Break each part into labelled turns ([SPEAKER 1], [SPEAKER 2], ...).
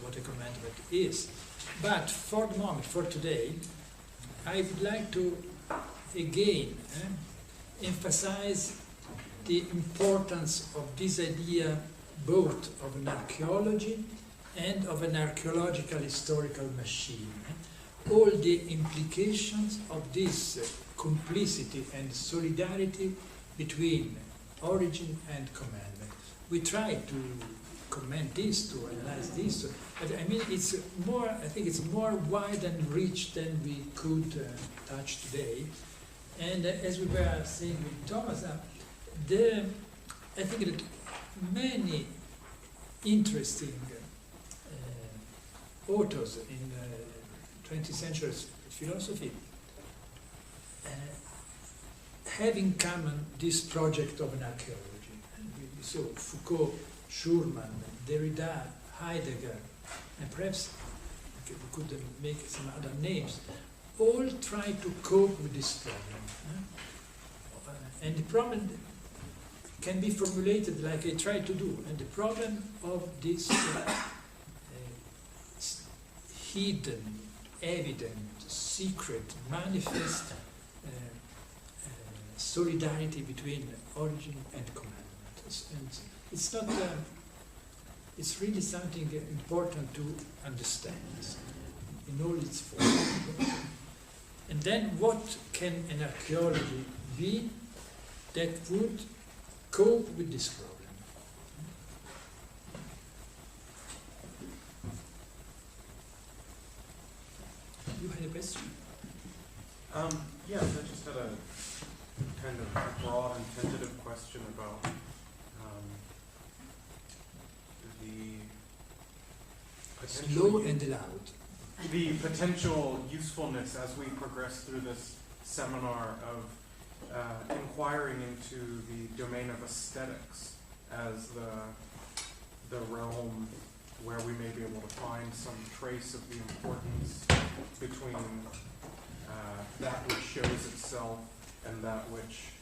[SPEAKER 1] what a commandment is. But for the moment, for today, I would like to again emphasize the importance of this idea both of an archaeology and of an archaeological historical machine. All the implications of this complicity and solidarity between origin and commandment. We try to comment this, to analyze this, but I mean it's more, I think it's more wide and rich than we could touch today. And as we were saying with Thomas, I think that many interesting authors in 20th century philosophy have in common this project of an archaeology. We saw Foucault, Schurman, Derrida, Heidegger, and perhaps we could make some other names, all try to cope with this problem. And the problem can be formulated like I tried to do. And the problem of this hidden, evident, secret, manifest solidarity between origin and commandment. And it's not, it's really something important to understand in all its forms. And then what can an archaeology be that would cope with this problem? You had a question?
[SPEAKER 2] Yes, I just had a kind of broad and tentative question about the
[SPEAKER 1] Slow and loud.
[SPEAKER 2] The potential usefulness as we progress through this seminar of inquiring into the domain of aesthetics as the realm where we may be able to find some trace of the importance between that which shows itself and that which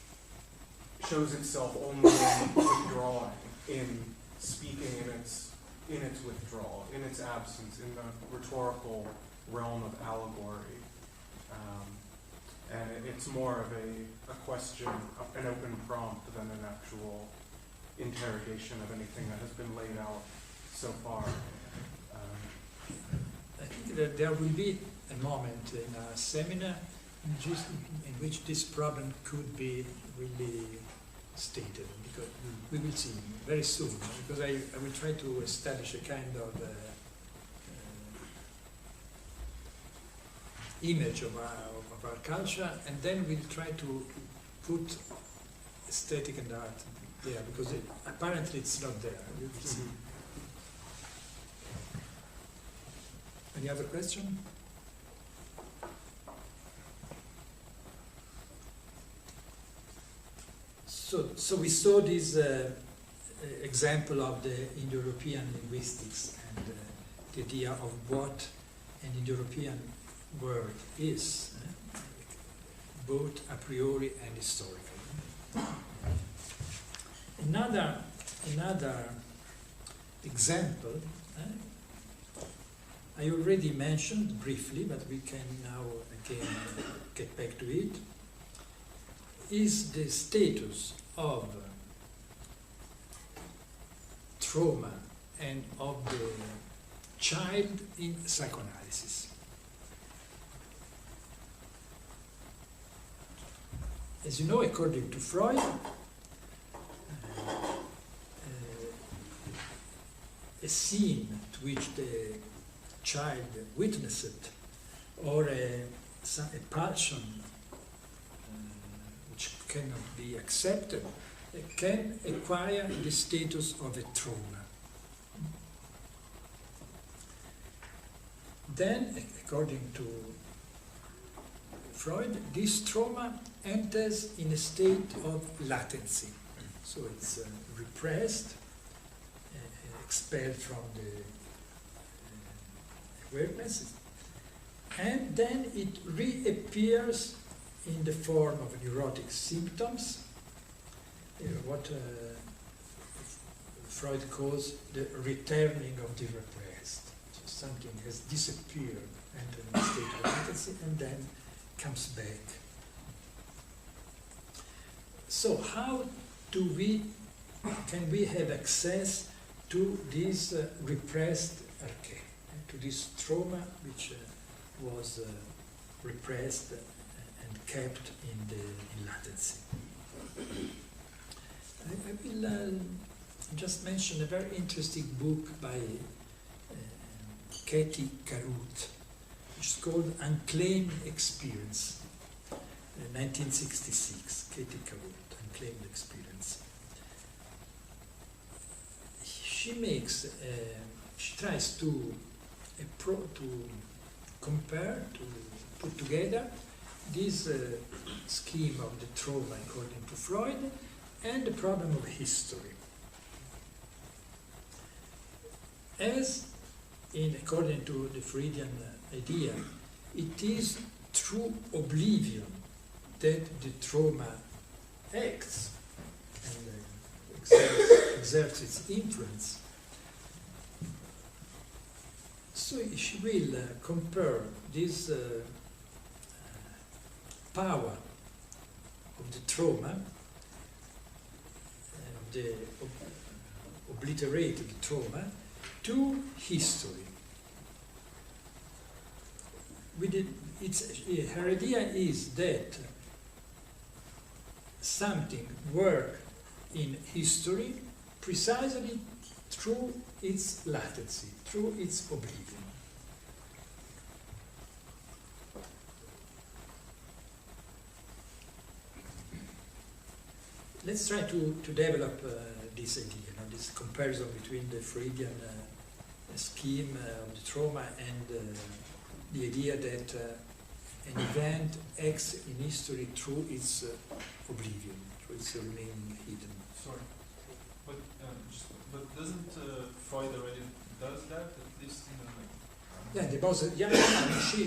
[SPEAKER 2] shows itself only in withdrawing, in speaking in its withdrawal, in its absence, in the rhetorical realm of allegory. And it's more of a question, an open prompt than an actual interrogation of anything that has been laid out so far.
[SPEAKER 1] I think that there will be a moment in our seminar in which this problem could be really stated, because we will see very soon, because I will try to establish a kind of image of our culture, and then we'll try to put aesthetic and art there, because apparently it's not there. We will see. Any other question? So we saw this example of the Indo-European linguistics and the idea of what an Indo-European word is, both a priori and historically. Another example, I already mentioned briefly, but we can now again get back to it, is the status of trauma and of the child in psychoanalysis. As you know, according to Freud, a scene to which the child witnessed, or a pulsion which cannot be accepted, can acquire the status of a trauma. Then, according to Freud, this trauma enters in a state of latency. So it's repressed, expelled from the awareness, and then it reappears in the form of neurotic symptoms, what Freud calls the returning of the repressed. something has disappeared, entering a state of latency, and then comes back. So how can we have access to this repressed arche, to this trauma which was repressed and kept in latency? I will just mention a very interesting book by Katie Carruth, which is called Unclaimed Experience, 1966. Katie Carruth, Unclaimed Experience. She tries to compare, to put together this scheme of the trauma according to Freud and the problem of history. According to the Freudian idea, it is through oblivion that the trauma acts and exerts its influence. So she will compare this power of the trauma, the obliterated trauma, to history. Her idea is that something works in history precisely through its latency, through its oblivion. Let's try to develop this idea, this comparison between the Freudian scheme of the trauma and the idea that an event acts in history through its oblivion, through its remaining hidden.
[SPEAKER 3] Sorry, but doesn't Freud already does that, at least in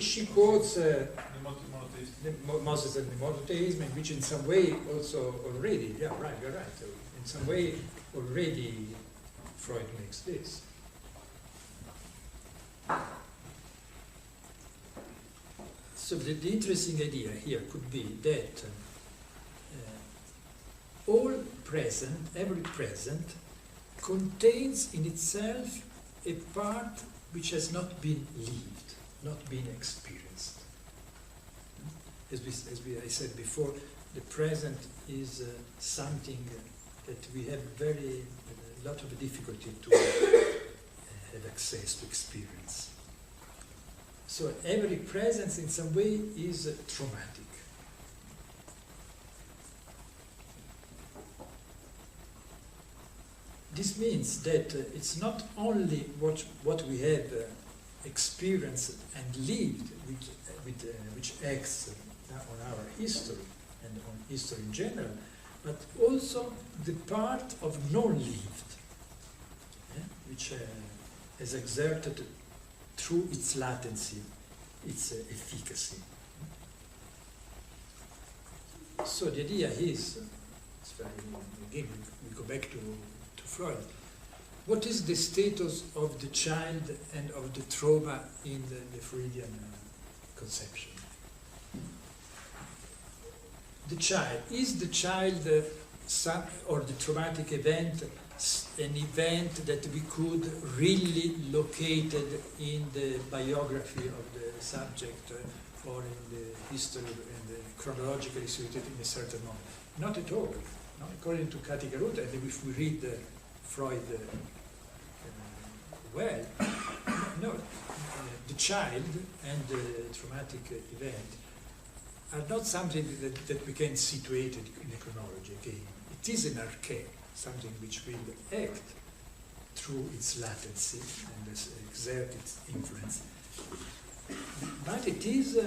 [SPEAKER 1] She quotes
[SPEAKER 3] the monotheism.
[SPEAKER 1] the Moses and the monotheism, which in some way also already, you're right. So in some way already Freud makes this. So the interesting idea here could be that every present contains in itself a part which has not been lived, not been experienced. As I said before, the present is something that we have a lot of difficulty to have access to experience. So every presence in some way is traumatic. This means that it's not only what we have experienced and lived, which acts on our history and on history in general, but also the part of non-lived, which has exerted through its latency, its efficacy. So the idea is, again, we go back to Freud. What is the status of the child and of the trauma in the Freudian conception? The child, is the child or the traumatic event an event that we could really locate in the biography of the subject or in the history and chronologically situated in a certain moment? Not at all. No? According to Katie Carruth, and if we read Freud well, no, the child and the traumatic event are not something that we can situate in a chronology again. It is an arche, something which will act through its latency and exert its influence. But it is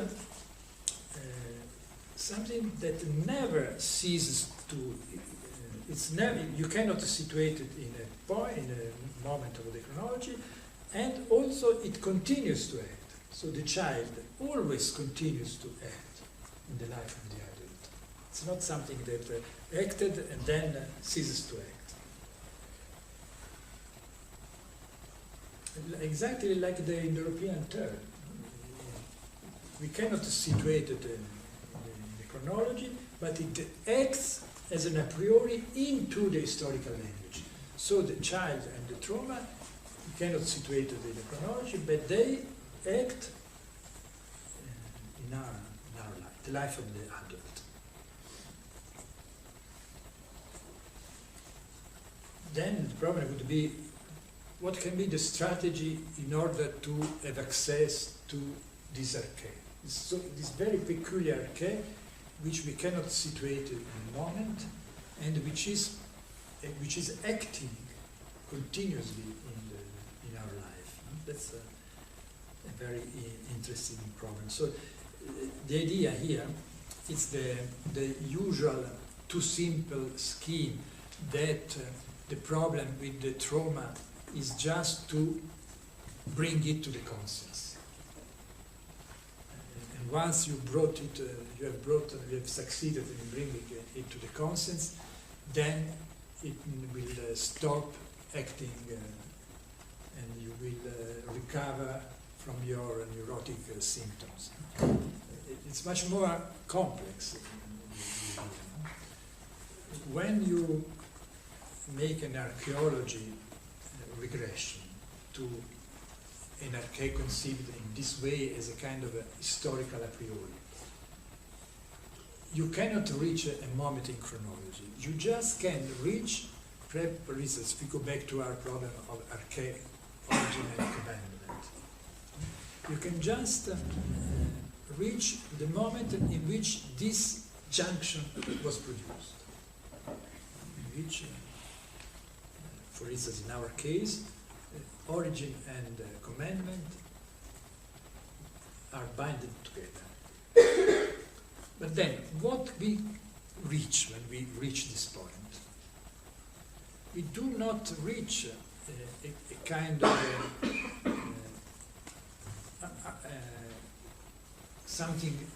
[SPEAKER 1] something that never ceases to, you cannot situate it in a point, in a moment of the chronology, and also it continues to act. So the child always continues to act in the life of the adult. It's not something that acted and then ceases to act. exactly like the European term. We cannot situate it in the chronology, but it acts as an a priori into the historical language. So the child and the trauma, we cannot situate it in the chronology, but they act in our life, the life of the adult. Then the problem would be, what can be the strategy in order to have access to this archae? So this very peculiar archae, which we cannot situate in a moment, and which is acting continuously in our life. That's a very interesting problem. So the idea here is the usual too simple scheme that the problem with the trauma is just to bring it to the conscience. And once you brought it, you have succeeded in bringing it to the conscience, then it will stop acting and you will recover from your neurotic symptoms. It's much more complex. When you make an archaeology regression to an archae conceived in this way as a kind of a historical a priori, you cannot reach a moment in chronology. You just can reach, for instance, if we go back to our problem of archae origin and commandment, you can just reach the moment in which this junction was produced, in which for instance, in our case, origin and commandment are binded together. But then, what we reach when we reach this point? We do not reach a kind of something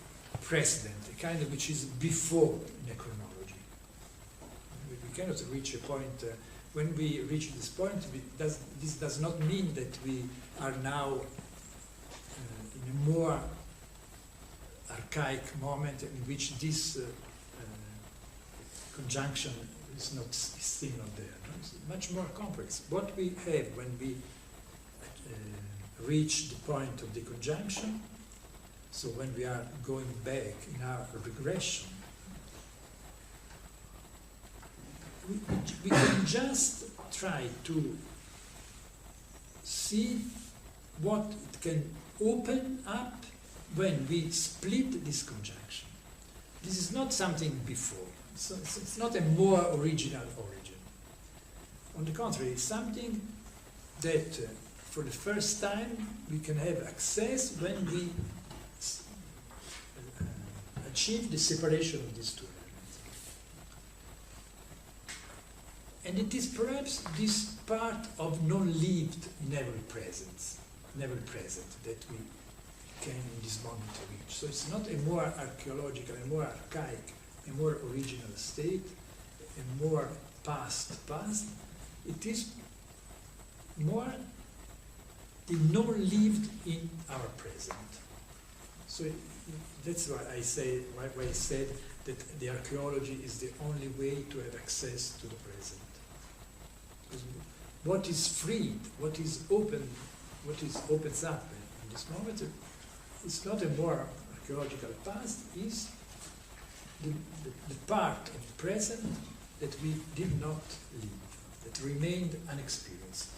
[SPEAKER 1] precedent, a kind of which is before in a chronology. We cannot reach a point. When we reach this point, this does not mean that we are now in a more archaic moment in which this conjunction is still not there. No? It's much more complex. What we have when we reach the point of the conjunction, so when we are going back in our regression, we can just try to see what it can open up when we split this conjunction. This is not something before. So it's not a more original origin. On the contrary, it's something that for the first time we can have access when we achieve the separation of these two elements. And it is perhaps this part of non-lived in every present that we can in this moment reach. So it's not a more archaeological, a more archaic, a more original state, a more past. It is more the non-lived in our present. So that's why I said that the archaeology is the only way to have access to the present. Because what is freed, what is open, what opens up in this moment, it's not a more archaeological past, is the part of the present that we did not live, that remained unexperienced.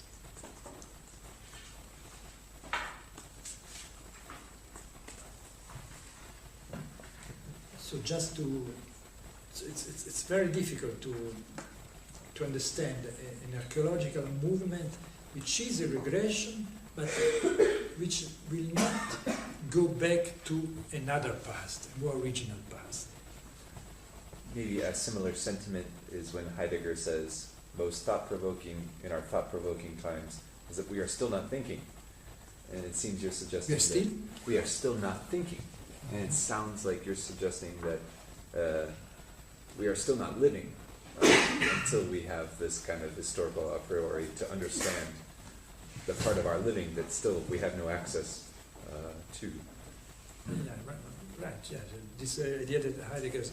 [SPEAKER 1] So just to, it's very difficult to understand an archaeological movement which is a regression, but which will not go back to another past, a more original past.
[SPEAKER 4] Maybe a similar sentiment is when Heidegger says, most thought-provoking in our thought-provoking times is that we are still not thinking. And it seems you're suggesting that we are still not thinking. And it sounds like you're suggesting that we are still not living until we have this kind of historical a priori to understand the part of our living that still we have no access to.
[SPEAKER 1] Yeah, right, yeah. This idea that Heidegger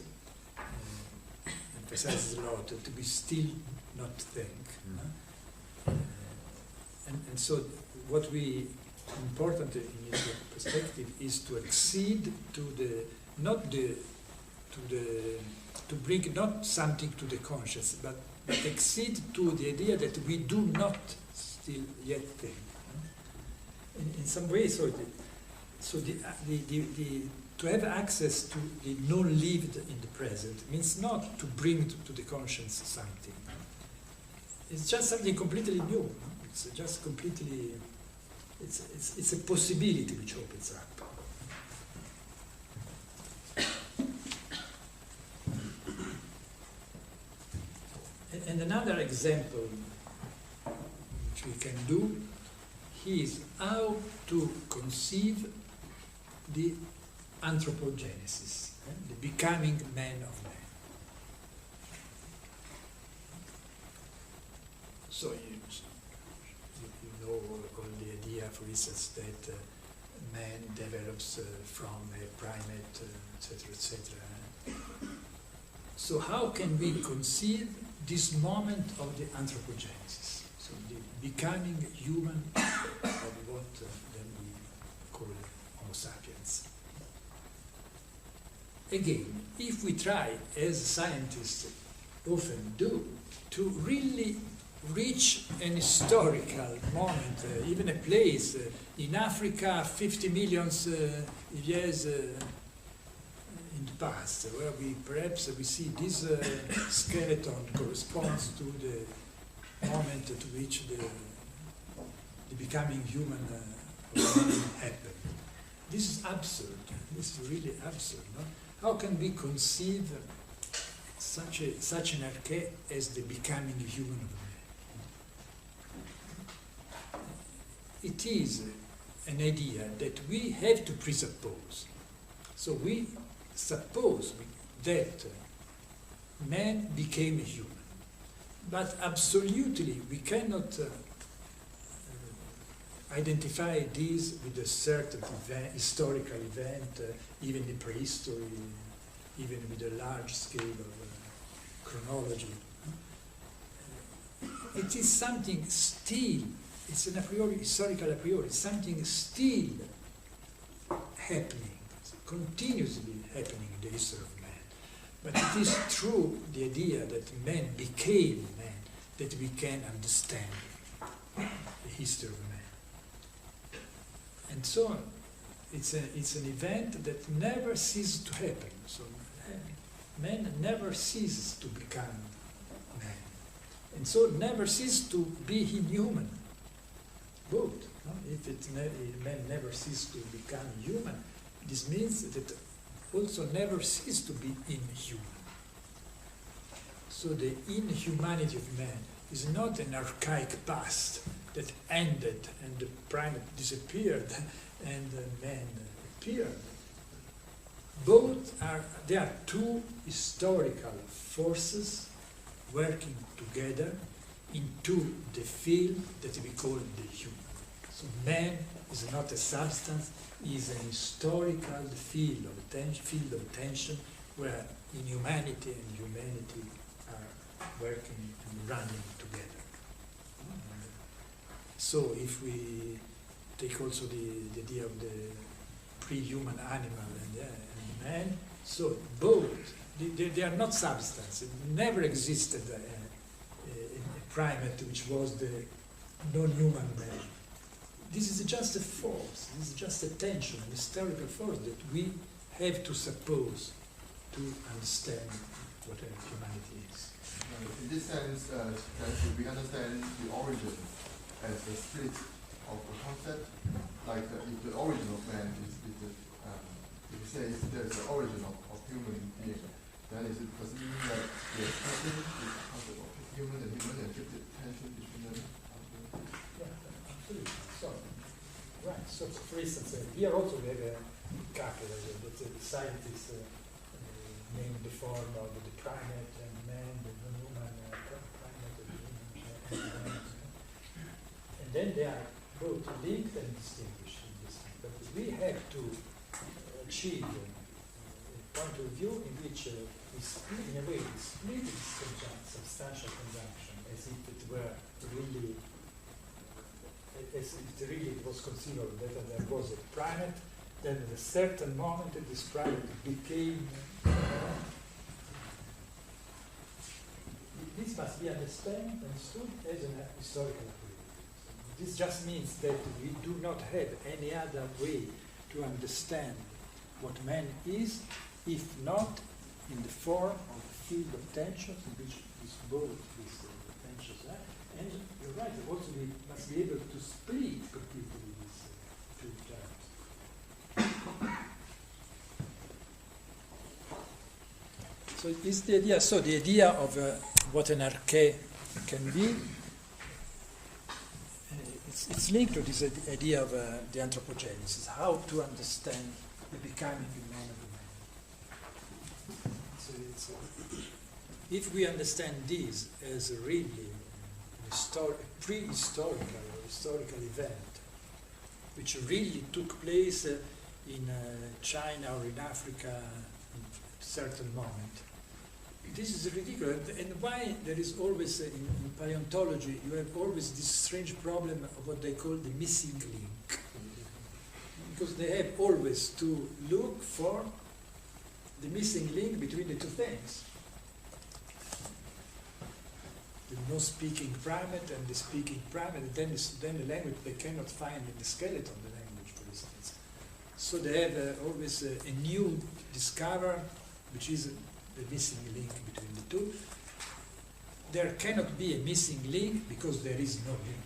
[SPEAKER 1] emphasizes a lot, that we still not think. And so what we important in his perspective is to accede to to bring not something to the conscious, but accede to the idea that we do not still yet think. In some way, to have access to the non-lived in the present means not to bring to the conscience something. It's just something completely new. No? It's just completely. It's a possibility which opens up. And another example which we can do is how to conceive the anthropogenesis, the becoming man of man. So you know all the idea, for instance, that man develops from a primate, etc., etc. So how can we conceive this moment of the anthropogenesis? So the becoming human of what then we call Homo sapiens. Again, if we try, as scientists often do, to really reach an historical moment, even a place in Africa 50 million years in the past, where we see this skeleton corresponds to the moment to which the becoming human happened. This is absurd. This is really absurd. No? How can we conceive such an arche as the becoming human of man? It is an idea that we have to presuppose. So we suppose that man became a human, but absolutely we cannot identify this with a certain event, historical event, even in prehistory, even with a large scale of chronology. It is something still, it's an a priori, historical a priori, something still happening, continuously happening in the history of man. But it is true, the idea that man became man, that we can understand the history of man. And so on. It's an event that never ceases to happen. So man never ceases to become man. And so never ceases to be inhuman. Both. No? If man never ceases to become human, this means that also never ceases to be inhuman. So the inhumanity of man is not an archaic past that ended and the primate disappeared and man appeared. They are two historical forces working together into the field that we call the human. So man is not a substance, he is an historical field of attention where inhumanity and humanity are working and running together. So if we take also the idea of the pre-human animal and man, so both, they are not substance. It never existed a primate which was the non-human man. This is just a force, this is just a tension, an historical force that we have to suppose to understand what humanity is.
[SPEAKER 5] In this sense, we understand the origin as the split of the concept, like if the origin of man is if you say there's the origin of human being, then is it does it mean that the expression is the concept of human and keep the tension between them?
[SPEAKER 1] Yeah, absolutely. So, right. So, for instance, here also we have a couple that the scientists named the form of the primate and man, the non-human primate and the human. And then they are both linked and distinguished in this thing. But we have to achieve a point of view in which we split, in a way, we split this substantial conjunction as if it were really, as if really it was conceivable that there was a primate, then at a certain moment this primate became. This must be understood as an historical approach. This just means that we do not have any other way to understand what man is, if not in the form of the field of tensions in which is both these tensions are. And you're right, also we must be able to split completely these two terms. So is the idea, the idea of what an arche can be, it's linked to this idea of the anthropogenesis, how to understand the becoming man of the man. So if we understand this as really a prehistorical or historical event, which really took place in China or in Africa in a certain moment, this is ridiculous. And why there is always, in paleontology, you have always this strange problem of what they call the missing link. Because they have always to look for the missing link between the two things. The no-speaking primate and the speaking primate, then the language they cannot find in the skeleton, the language, for instance. So they have always a new discover, which is the missing link between the two. There cannot be a missing link because there is no link.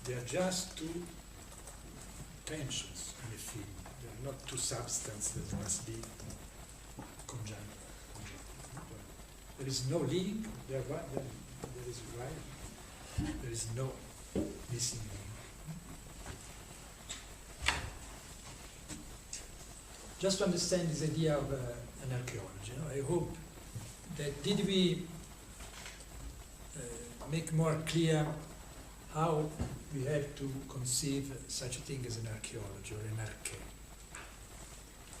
[SPEAKER 1] They are just two tensions in the field. They are not two substances that must be conjunct. There is no link. There is right. There is no missing link. Just to understand this idea of an archaeology, I hope that did we make more clear how we have to conceive such a thing as an archaeology or an arche,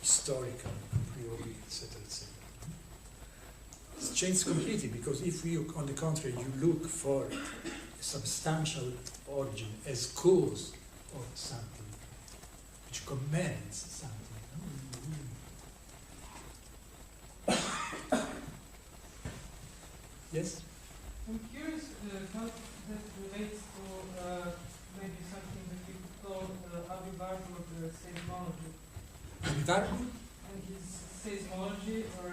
[SPEAKER 1] historical, a priori, etc., etc. It's changed completely, because if we, on the contrary, you look for a substantial origin as cause of something, which commands something. Yes?
[SPEAKER 6] I'm curious how that relates to maybe something that we could call Avivargo seismology.
[SPEAKER 1] Avivargo?
[SPEAKER 6] And his seismology, or...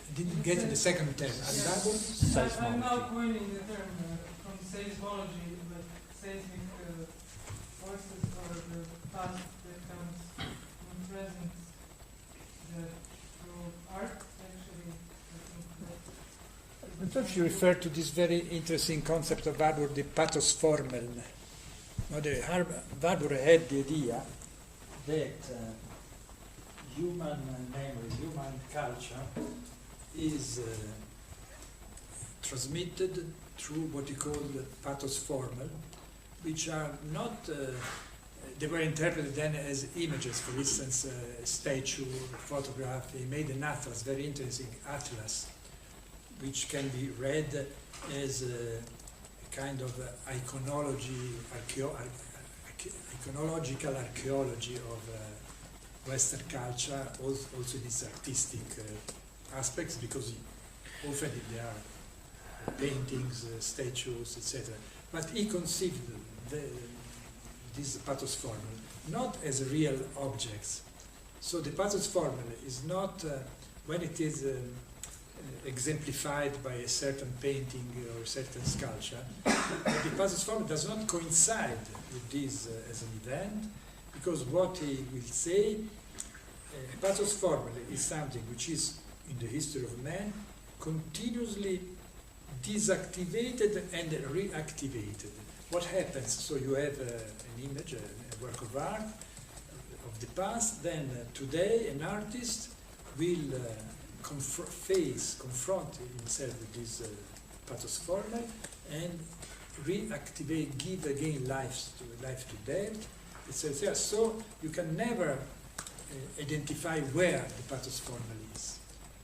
[SPEAKER 1] I didn't get the second term. Avivargo?
[SPEAKER 6] Yes. I'm now coining the term from seismology, but seismic forces or the past that comes from present through art, actually.
[SPEAKER 1] I thought you referred to this very interesting concept of Warburg, the Pathosformel. Warburg had the idea that human memory, human culture is transmitted through what he called Pathosformel, which are not, they were interpreted then as images, for instance, a statue, photograph. He made an atlas, very interesting atlas, which can be read as a kind of iconology, iconological archaeology of Western culture, also in its artistic aspects, because often there are paintings, statues, etc. But he conceived this Pathosformel not as real objects. So the Pathosformel is not, when it is exemplified by a certain painting or a certain sculpture, the Pathosformel does not coincide with this as an event, because what he will say, Pathosformel is something which is, in the history of man, continuously deactivated and reactivated. What happens? So you have an image, a work of art of the past, then today an artist will confront himself with this Pathosformel and reactivate, give again life to them, etc. So you can never identify where the Pathosformel is.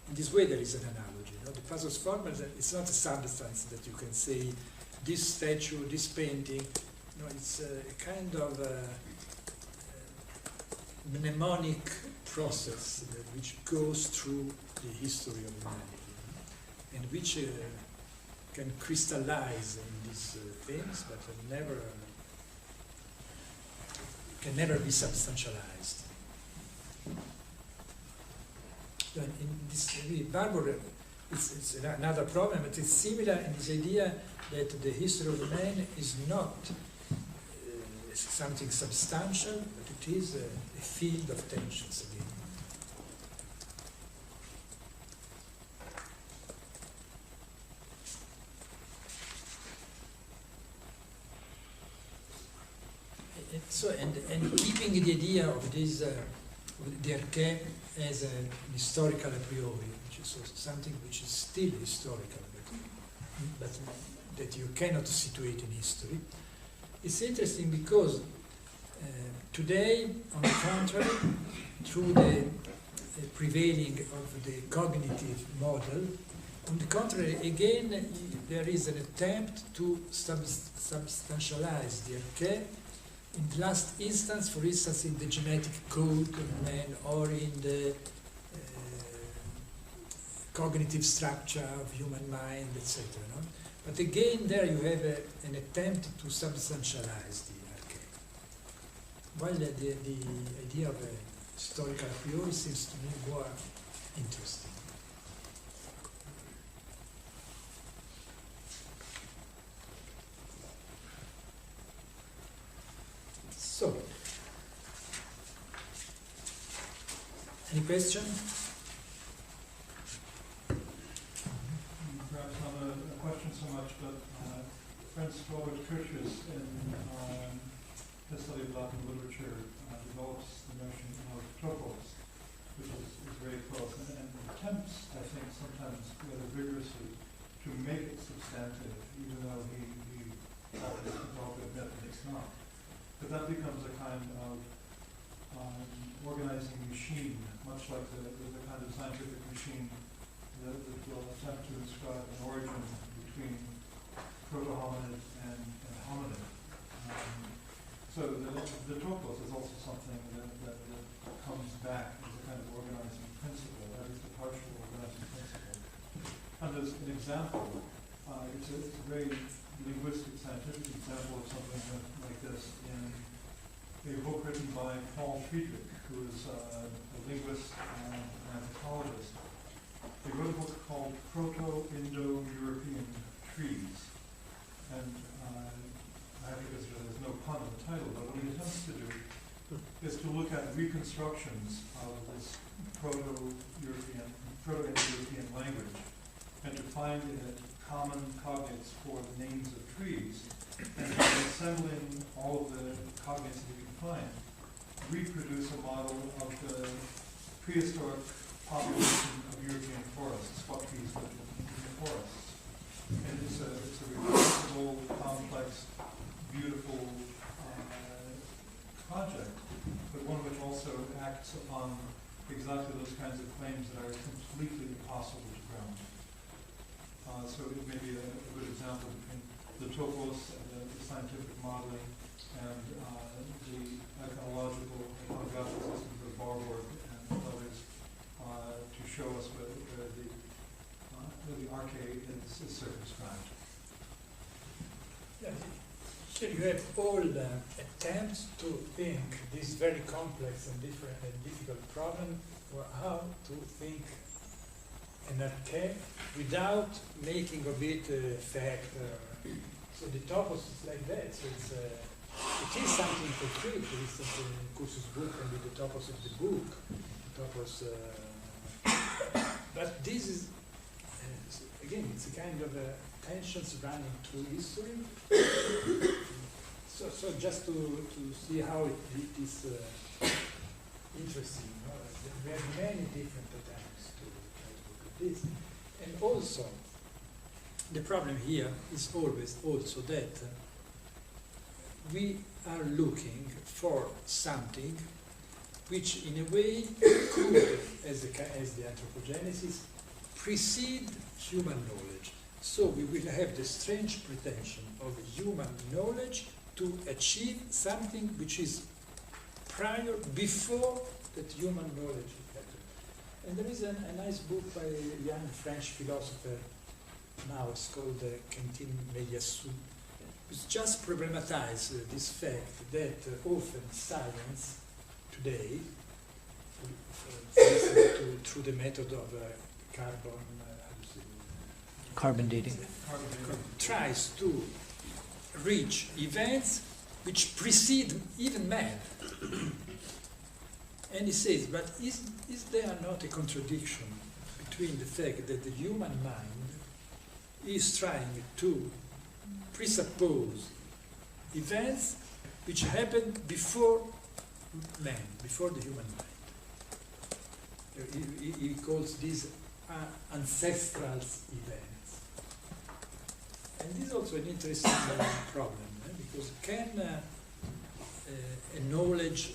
[SPEAKER 1] In this way, there is an analogy. The Pathosformel, it's not a substance that you can say this statue, this painting. No, it's a kind of mnemonic process which goes through the history of humanity and which can crystallize in these things, but can never be substantialized. In this Barbour, it's another problem, but it's similar in this idea that the history of man is not something substantial, but it is a field of tensions again. And keeping the idea of this, the archae as an historical a priori, which is something which is still historical, but that you cannot situate in history. It's interesting because today, on the contrary, through the prevailing of the cognitive model, on the contrary, again, there is an attempt to substantialize the archae. In the last instance, for instance, in the genetic code of man or in the cognitive structure of human mind, etc. No? But again, there you have an attempt to substantialize the archae. While the idea of a historical a priori seems to me more interesting. So, any question?
[SPEAKER 3] Perhaps not a question so much, but Franz Robert Kirchhoff in his study of Latin literature develops the notion of tropos, which is very close, and attempts, I think, sometimes rather vigorously to make it substantive, even though he offers to admit that it's not. But that becomes a kind of organizing machine, much like the kind of scientific machine that will attempt to inscribe an origin between proto-hominid and hominid. So the tropos is also something that comes back as a kind of organizing principle, that is the partial organizing principle. And as an example, it's a very linguistic, scientific example of something like this in a book written by Paul Friedrich, who is a linguist and an anthropologist. He wrote a book called Proto-Indo-European Trees. And I think there's no pun in the title, but what he attempts to do is to look at reconstructions of this Proto-Indo-European language and to find in it common cognates for the names of trees, and by assembling all of the cognates that you can find, reproduce a model of the prehistoric population of European forests, what trees lived in the forests. And it's a remarkable, complex, beautiful project, but one which also acts upon exactly those kinds of claims that are completely impossible to ground. So it may be a good example between the topos, the scientific modeling, and the iconological iconographic systems of Barbour and others to show us where the archae is circumscribed.
[SPEAKER 1] Yeah, so you have all attempts to think this very complex and different and difficult problem for how to think an archae without making of it a fact. So the topos is like that. So it is something concrete. For instance, in Cursus book can be the topos of the book. Topos, but this is again, it's a kind of tensions running through history. So just to see how it is interesting. We have many different attempts to try to look at this. And also, the problem here is always also that we are looking for something which in a way could, as the anthropogenesis, precede human knowledge. So we will have the strange pretension of human knowledge to achieve something which is prior, before that human knowledge happened. And there is a nice book by a young French philosopher now, it's called Quentin Mediassou, which just problematize this fact that often science today, through the method of
[SPEAKER 7] carbon dating,
[SPEAKER 1] tries to reach events which precede even man. And he says, but is there not a contradiction between the fact that the human mind is trying to presuppose events which happened before man, before the human mind? He calls these ancestral events. And this is also an interesting problem, because can a knowledge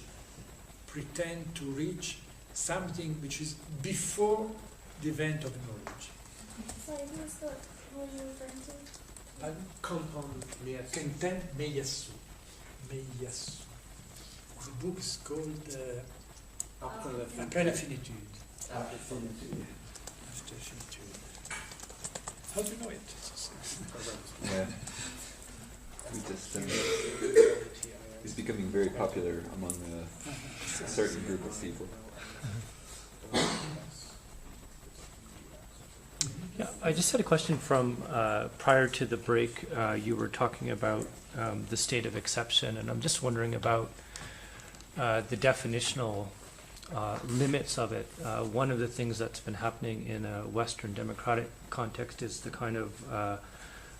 [SPEAKER 1] pretend to reach something which is before the event of knowledge?
[SPEAKER 8] Sorry, who's the, who are you referring to?
[SPEAKER 2] Compound
[SPEAKER 1] Quentin Mediassou. The book is called Après la finitude. After finitude. How do you know it?
[SPEAKER 4] Yeah. We just, it's becoming very popular among a certain group of people.
[SPEAKER 7] Yeah, I just had a question from prior to the break. You were talking about the state of exception, and I'm just wondering about the definitional limits of it. One of the things that's been happening in a Western democratic context is the kind of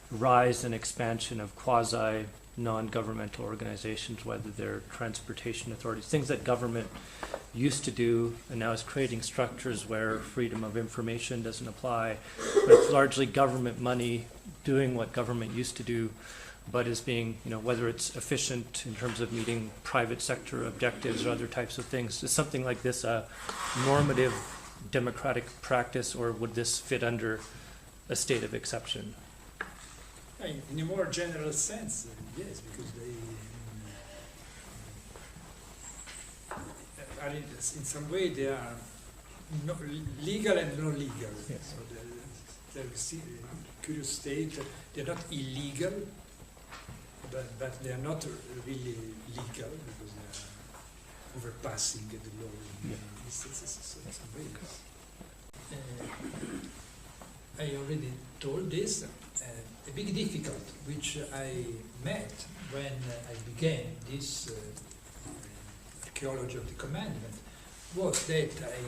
[SPEAKER 7] rise and expansion of quasi non-governmental organizations, whether they're transportation authorities, things that government used to do and now is creating structures where freedom of information doesn't apply, but it's largely government money doing what government used to do, but is being, whether it's efficient in terms of meeting private sector objectives or other types of things. Is something like this a normative democratic practice, or would this fit under a state of exception?
[SPEAKER 1] In a more general sense, yes, because they are in some way they are legal and non-legal.
[SPEAKER 7] Yes.
[SPEAKER 1] So they're a curious state. They're not illegal, but they are not really legal because they are overpassing the law in some ways. I already told this. A big difficulty which I met when I began this archaeology of the commandment was that I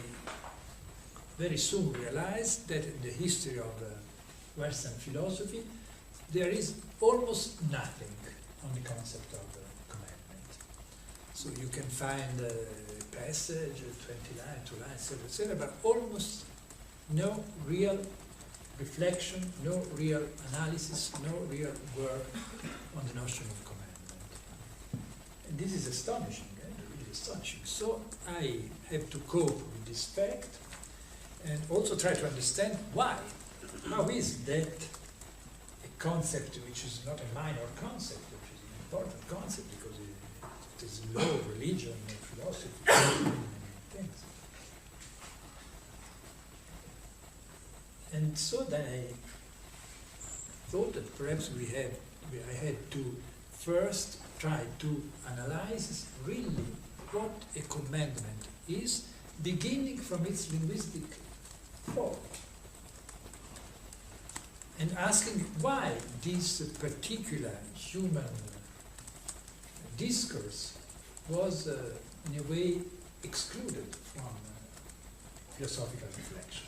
[SPEAKER 1] very soon realized that in the history of Western philosophy there is almost nothing on the concept of commandment. So you can find a passage, 20 lines, 2 lines, etc., but almost no real reflection, no real analysis, no real work on the notion of commandment. And this is astonishing, really astonishing. So I have to cope with this fact and also try to understand why. How is that a concept which is not a minor concept, which is an important concept because it is law, religion, philosophy, many things. And so then I thought that perhaps I had to first try to analyze really what a commandment is, beginning from its linguistic thought, and asking why this particular human discourse was in a way excluded from philosophical reflection.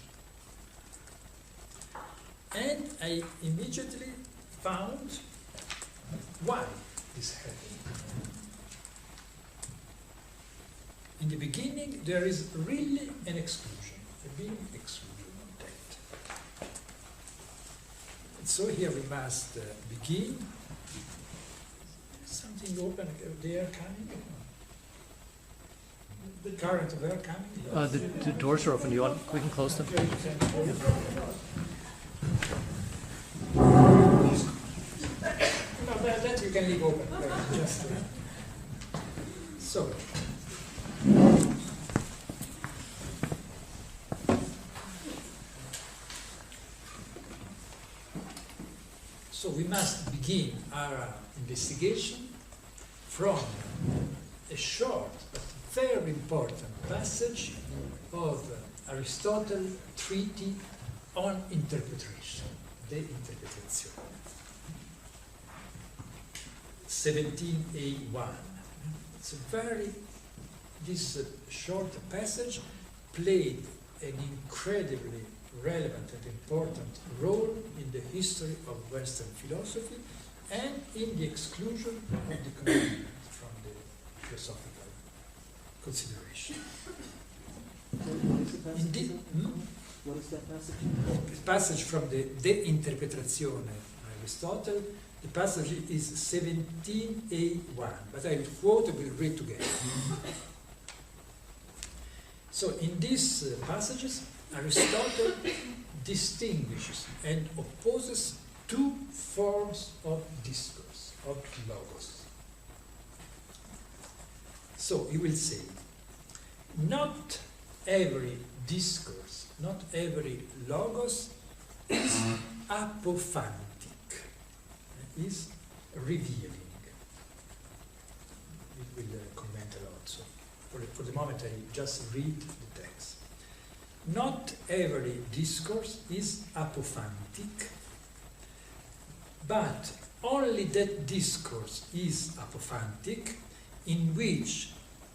[SPEAKER 1] And I immediately found why this happened. In the beginning, there is really an exclusion, a big exclusion of that. So here we must begin. Something open, they are coming. The current of air coming.
[SPEAKER 7] The doors are open. Do you want? We can close them.
[SPEAKER 1] No, that you can leave open. Just, so. So we must begin our investigation from a short but very important passage of Aristotle's treatise on interpretation, De Interpretatione, 17a1. It's a this short passage played an incredibly relevant and important role in the history of Western philosophy and in the exclusion of the Commandment from the philosophical consideration.
[SPEAKER 9] What is that passage?
[SPEAKER 1] The passage from the De Interpretazione by Aristotle, the passage is 17a1, but I will quote and will read together. So in these passages, Aristotle distinguishes and opposes two forms of discourse, of logos. So he will say, not every discourse, not every logos is apophantic, is revealing. We will comment a lot, so for the moment I just read the text. Not every discourse is apophantic, but only that discourse is apophantic in which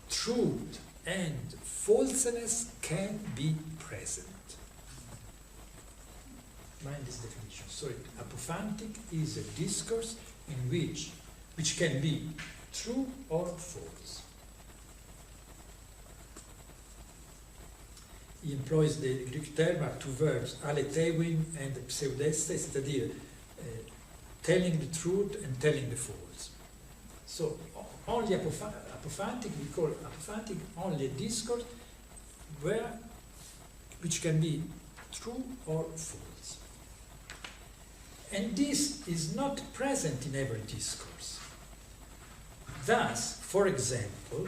[SPEAKER 1] truth and falseness can be present. Mind this definition. So apophantic is a discourse in which can be true or false. He employs the Greek term of two verbs, aletewin and pseudeste, c'est-à-dire telling the truth and telling the false. So only apophantic, we call apophantic only a discourse which can be true or false. And this is not present in every discourse. Thus, for example,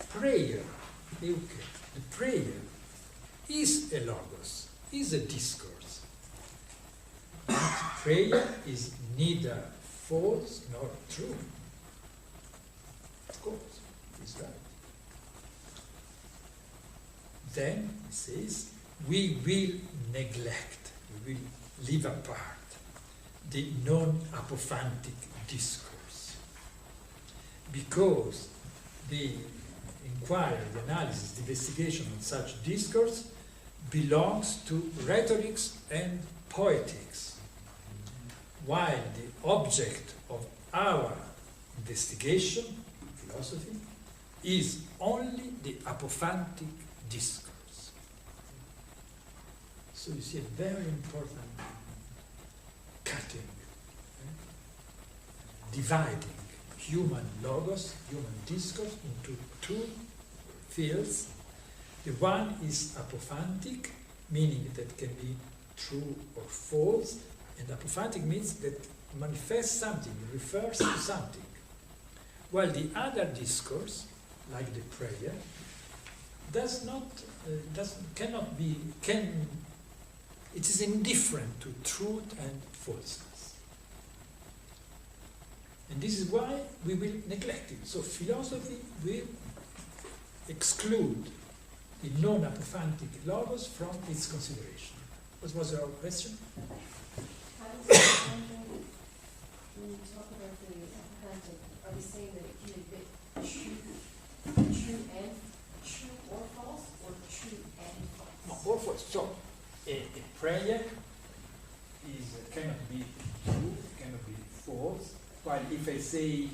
[SPEAKER 1] prayer, the prayer is a logos, is a discourse. Prayer is neither false nor true. Of course, he's right. Then, he says, we will neglect, we will leave apart the non-apophantic discourse. Because the inquiry, the analysis, the investigation on such discourse belongs to rhetorics and poetics, while the object of our investigation, philosophy, is only the apophantic discourse. So you see a very important cutting, dividing human logos, human discourse into two fields. The one is apophantic, meaning that can be true or false, and apophantic means that manifests something, refers to something. While the other discourse, like the prayer, it is indifferent to truth and falseness. And this is why we will neglect it. So philosophy will exclude the non-apophantic logos from its consideration. What was your question?
[SPEAKER 10] How does it when you talk about the apophantic, are we saying that it can be true or false, or true and false?
[SPEAKER 1] No, or false. So a prayer cannot be true, cannot be false. While if I say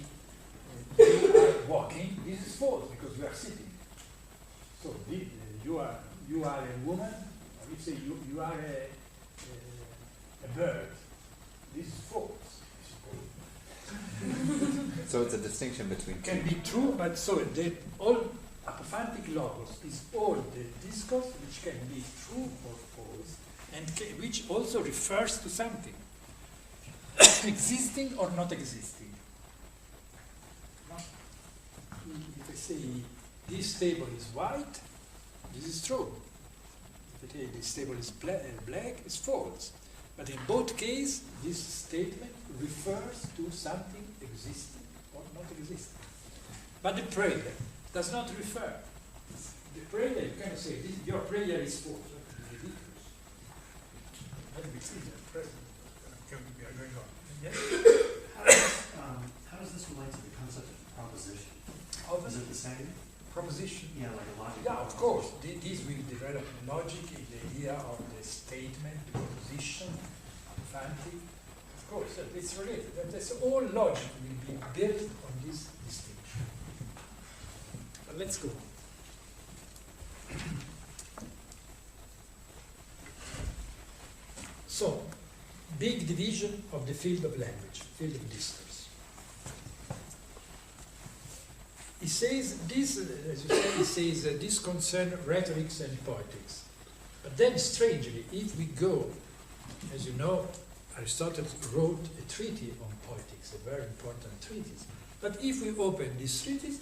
[SPEAKER 1] you are walking, this is false because you are sitting. So you are a woman. I would say you are a bird.
[SPEAKER 4] So it's a distinction between
[SPEAKER 1] can
[SPEAKER 4] two.
[SPEAKER 1] be true, but so the all apophantic logos is all the discourse which can be true or false, and which also refers to something existing or not existing. No? If I say this table is white, this is true. If I say this table is black, it's false. But in both cases, this statement refers to something existing or not existing. But the prayer does not refer. The prayer, you cannot say, your prayer is false. It's ridiculous. Let me see the present. We are going on. Yes?
[SPEAKER 11] How does this relate to the concept of proposition?
[SPEAKER 1] Is
[SPEAKER 11] it the same?
[SPEAKER 1] Proposition.
[SPEAKER 11] Yeah, like a logic.
[SPEAKER 1] Yeah, of course. This will develop logic in the idea of the statement, the proposition, apophantic. Of course, it's related. That's all logic will be built on this distinction. But let's go. So, big division of the field of language, field of discourse. He says this, as you said, he says this concern rhetorics and poetics. But then, strangely, if we go, as you know, Aristotle wrote a treatise on poetics, a very important treatise. But if we open this treatise,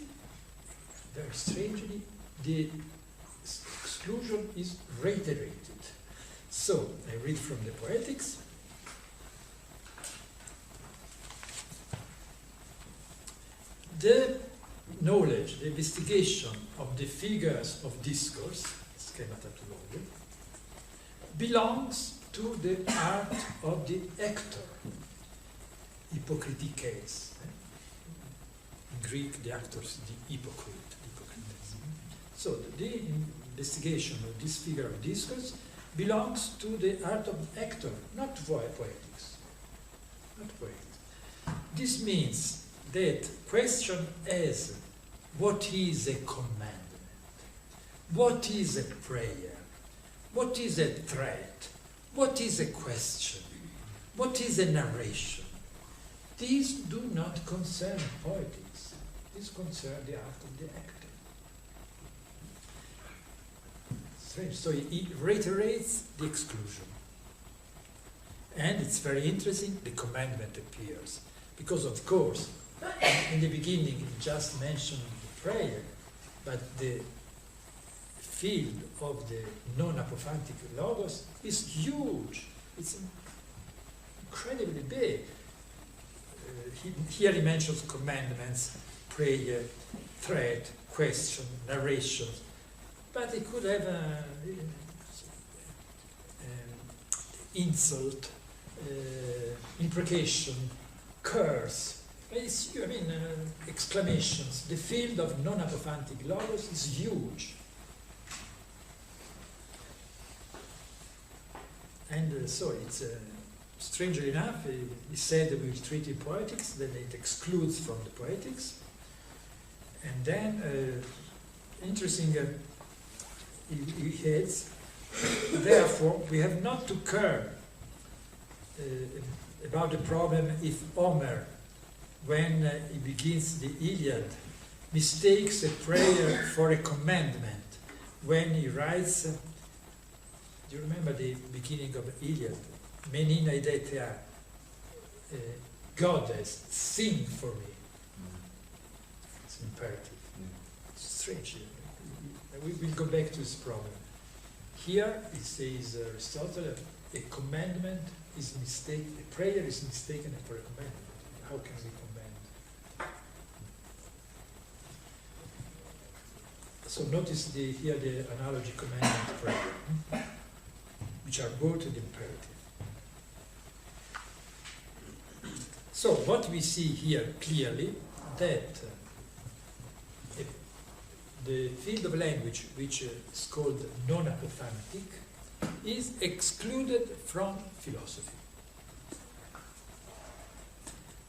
[SPEAKER 1] very strangely, the exclusion is reiterated. So, I read from the Poetics. The knowledge, the investigation of the figures of discourse, schematology, belongs to the art of the actor, hypokritikes. In Greek, the actor is the hypocrite. So the investigation of this figure of discourse belongs to the art of actor, not poetics. Not poetics. This means that question as what is a commandment? What is a prayer? What is a threat? What is a question? What is a narration? These do not concern poetics. These concern the art of the actor. Strange. So he reiterates the exclusion. And it's very interesting, the commandment appears. Because of course, in the beginning he just mentioned the prayer, but the field of the non-apophantic logos is huge. It's incredibly big. Here he mentions commandments, prayer, threat, question, narrations. But it could have insult, imprecation, curse. Exclamations. The field of non-apophantic logos is huge. And so it's, strangely enough, he said that we will treat in poetics, then it excludes from the poetics. And then, interesting, he adds, therefore, we have not to care about the problem if Homer, when he begins the Iliad, mistakes a prayer for a commandment. When he writes, do you remember the beginning of Iliad? Menina idetea, goddess, sing for me. It's imperative. It's strange. We will go back to this problem. Here it says Aristotle, a commandment is mistaken, a prayer is mistaken for a commandment. How can we command? So notice here the analogy commandment prayer, which are both in imperative. So what we see here clearly, that the field of language, which is called non-apophantic, is excluded from philosophy.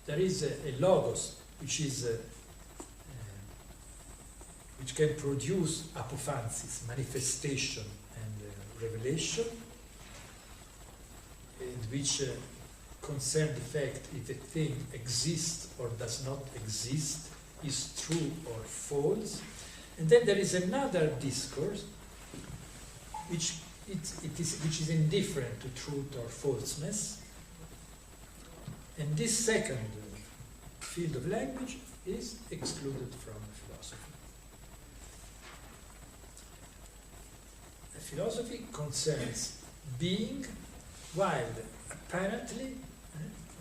[SPEAKER 1] There is a logos which is which can produce apophansis, manifestation and revelation, and which concern the fact if a thing exists or does not exist, is true or false. And then there is another discourse which is indifferent to truth or falseness. And this second field of language is excluded from philosophy. Philosophy concerns being, while apparently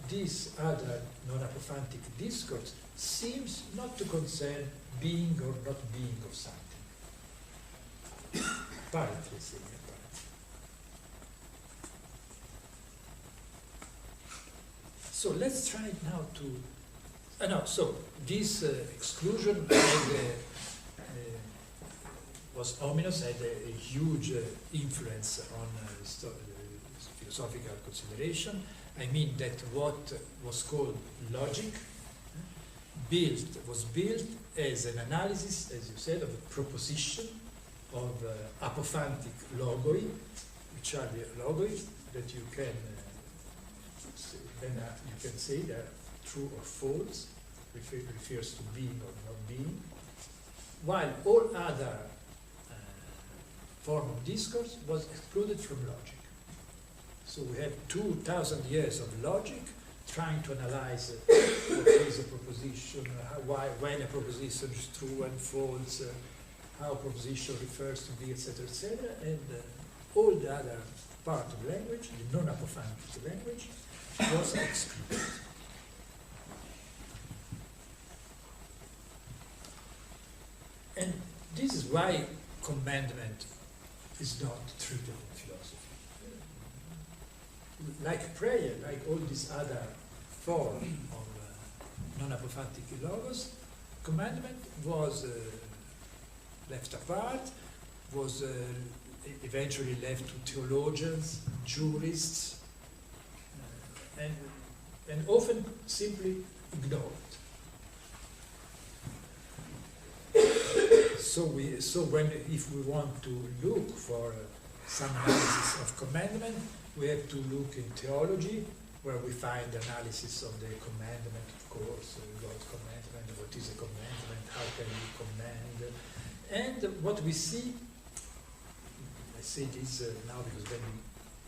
[SPEAKER 1] this other non-apophantic discourse seems not to concern being or not being of something. Apparently, saying apparently. So let's try now to. So this exclusion was ominous, had a huge influence on philosophical consideration. I mean that what was called logic was built as an analysis, as you said, of a proposition of apophantic logoi, which are the logoi that you can say they are true or false, refers to being or not being, while all other form of discourse was excluded from logic. So we have 2,000 years of logic trying to analyze what is a proposition, when a proposition is true and false, how a proposition refers to be, etc., and all the other part of language, the non-apophantic language, was excluded. And this is why commandment is not treated in philosophy. Like prayer, like all these other forms of non-apophantic logos, commandment was left apart, was eventually left to theologians, jurists, and often simply ignored. If we want to look for some analysis of commandment, we have to look in theology, where we find analysis of the commandment, of course, God's commandment, what is a commandment, how can we command, and what we see. I say this now because then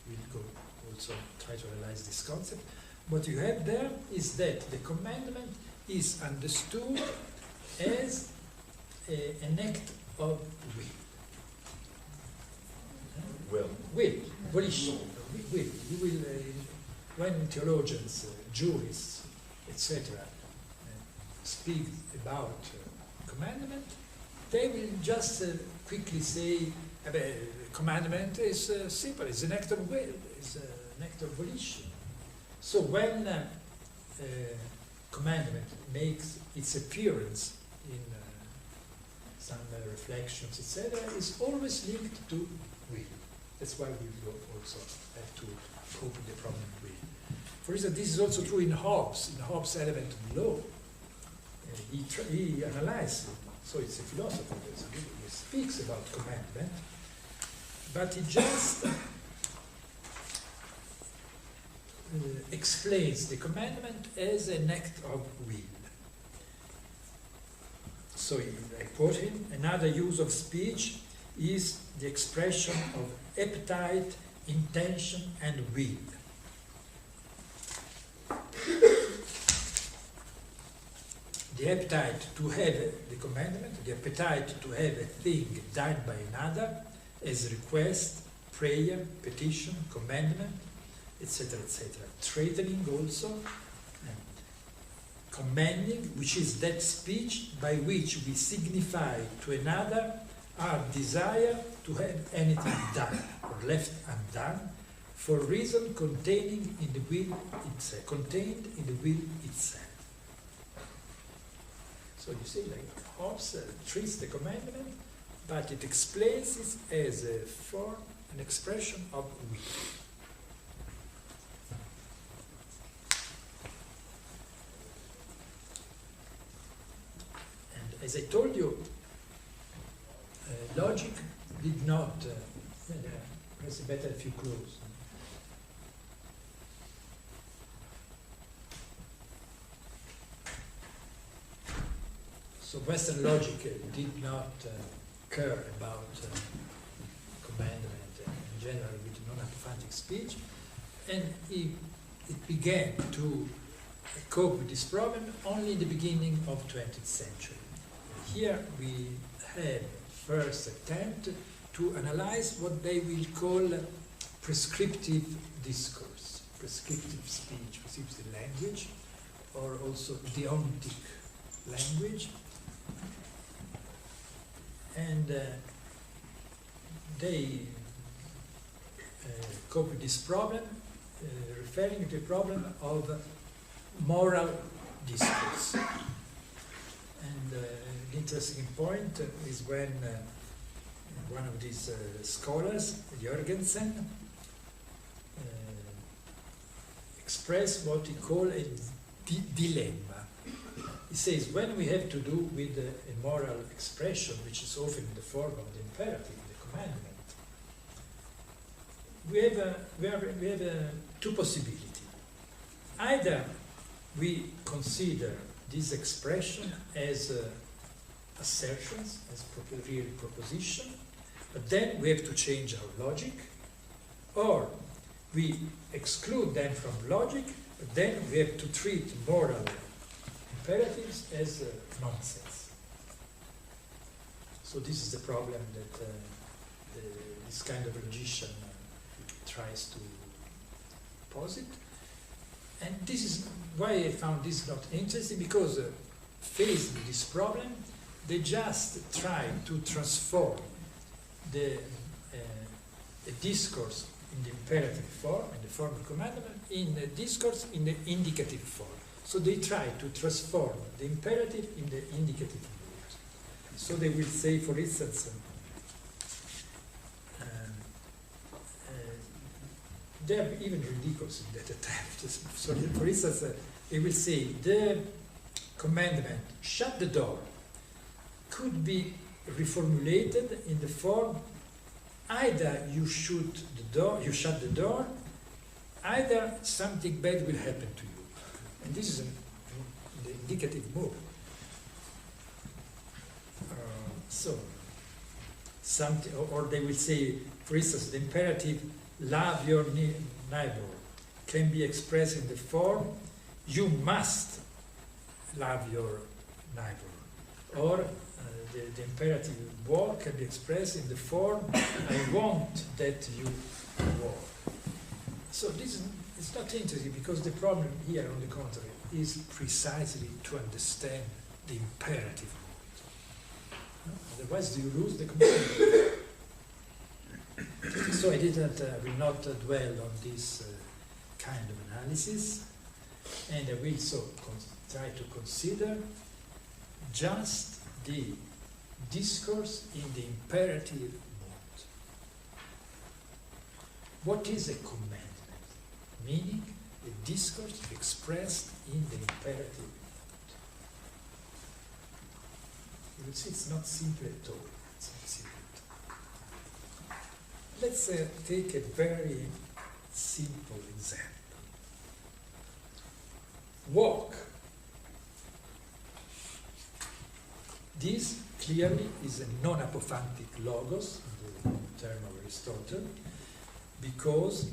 [SPEAKER 1] we'll go also try to analyze this concept. What you have there is that the commandment is understood as an act of will. Volition. Will. You will, when theologians, jurists, etc., speak about commandment, they will just quickly say, commandment is simple, it's an act of will, it's an act of volition. So when commandment makes its appearance in some reflections, etc., is always linked to will. That's why we will also have to cope with the problem with will. For instance, this is also true in Hobbes' element of law. He analyzes it, so it's a philosopher, he speaks about commandment, but he just explains the commandment as an act of will. So I quote him, another use of speech is the expression of appetite, intention, and will. The appetite to have the commandment, the appetite to have a thing done by another, as request, prayer, petition, commandment, etc., etc. Threatening also, and commanding, which is that speech by which we signify to another our desire to have anything done or left undone for reason contained in the will itself. So you see, like Hobbes treats the commandment, but it explains it as a form, an expression of will. And as I told you, logic did not, press it better if you close. So Western logic did not care about commandment in general with non-apophantic speech, and it began to cope with this problem only in the beginning of 20th century. Here we have first attempt to analyze what they will call prescriptive discourse, prescriptive speech, prescriptive language, or also deontic language. And they cope with this problem, referring to the problem of moral discourse. And the interesting point is when one of these scholars, Jorgensen, expressed what he called a dilemma. He says, when we have to do with a moral expression, which is often in the form of the imperative, the commandment, we have two possibilities. Either we consider this expression as assertions, as real proposition, but then we have to change our logic, or we exclude them from logic, but then we have to treat moral imperatives as nonsense. So this is the problem that this kind of logician tries to posit. And this is why I found this not interesting, because faced with this problem, they just try to transform the discourse in the imperative form, in the form of commandment, in a discourse in the indicative form. So they try to transform the imperative in the indicative mood. So they will say, for instance, they are even ridiculous in that attempt. So, for instance, they will say the commandment, shut the door, could be reformulated in the form, either you shut the door, either something bad will happen to you. And this is the indicative move. So, something, or they will say, for instance, the imperative, love your neighbor, can be expressed in the form, you must love your neighbor. Or the imperative walk can be expressed in the form, I want that you walk. So this is not interesting, because the problem here, on the contrary, is precisely to understand the imperative mood. Otherwise you lose the command. So I will not dwell on this kind of analysis, and I will so try to consider just the discourse in the imperative mode. What is a commandment? Meaning a discourse expressed in the imperative mode. You will see it's not simple at all. It's not simple at all. Let's take a very simple example. Walk. This clearly is a non-apophantic logos, in the term of Aristotle, because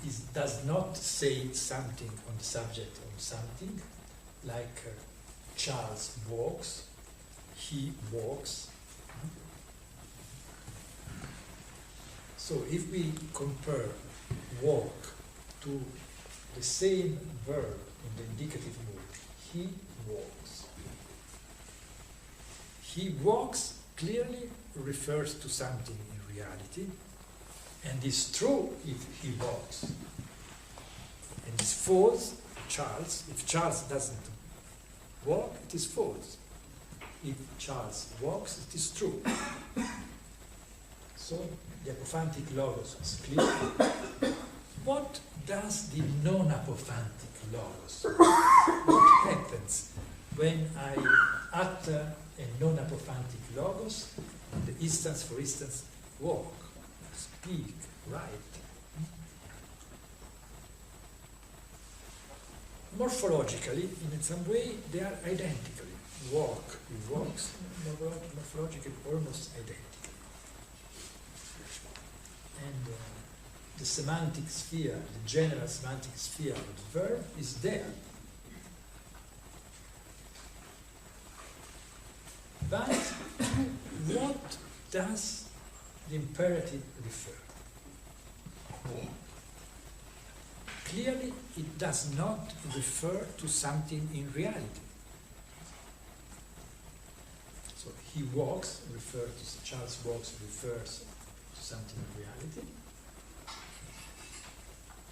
[SPEAKER 1] it does not say something on the subject of something, like Charles walks, he walks. So if we compare walk to the same verb in the indicative mood, he walks. He walks clearly refers to something in reality, and is true if he walks. And it's false, Charles. If Charles doesn't walk, it is false. If Charles walks, it is true. So the apophantic logos is clear. What does the non-apophantic logos? What happens when I utter a non-apophantic logos in the instance, for instance, walk, speak, write? morphologically, in some way, they are identical. Walk, he walks, morphologically almost identical. And the semantic sphere, the general semantic sphere of the verb is there. But what does the imperative refer? Clearly, it does not refer to something in reality. So he walks refers to, Charles walks refers to something in reality.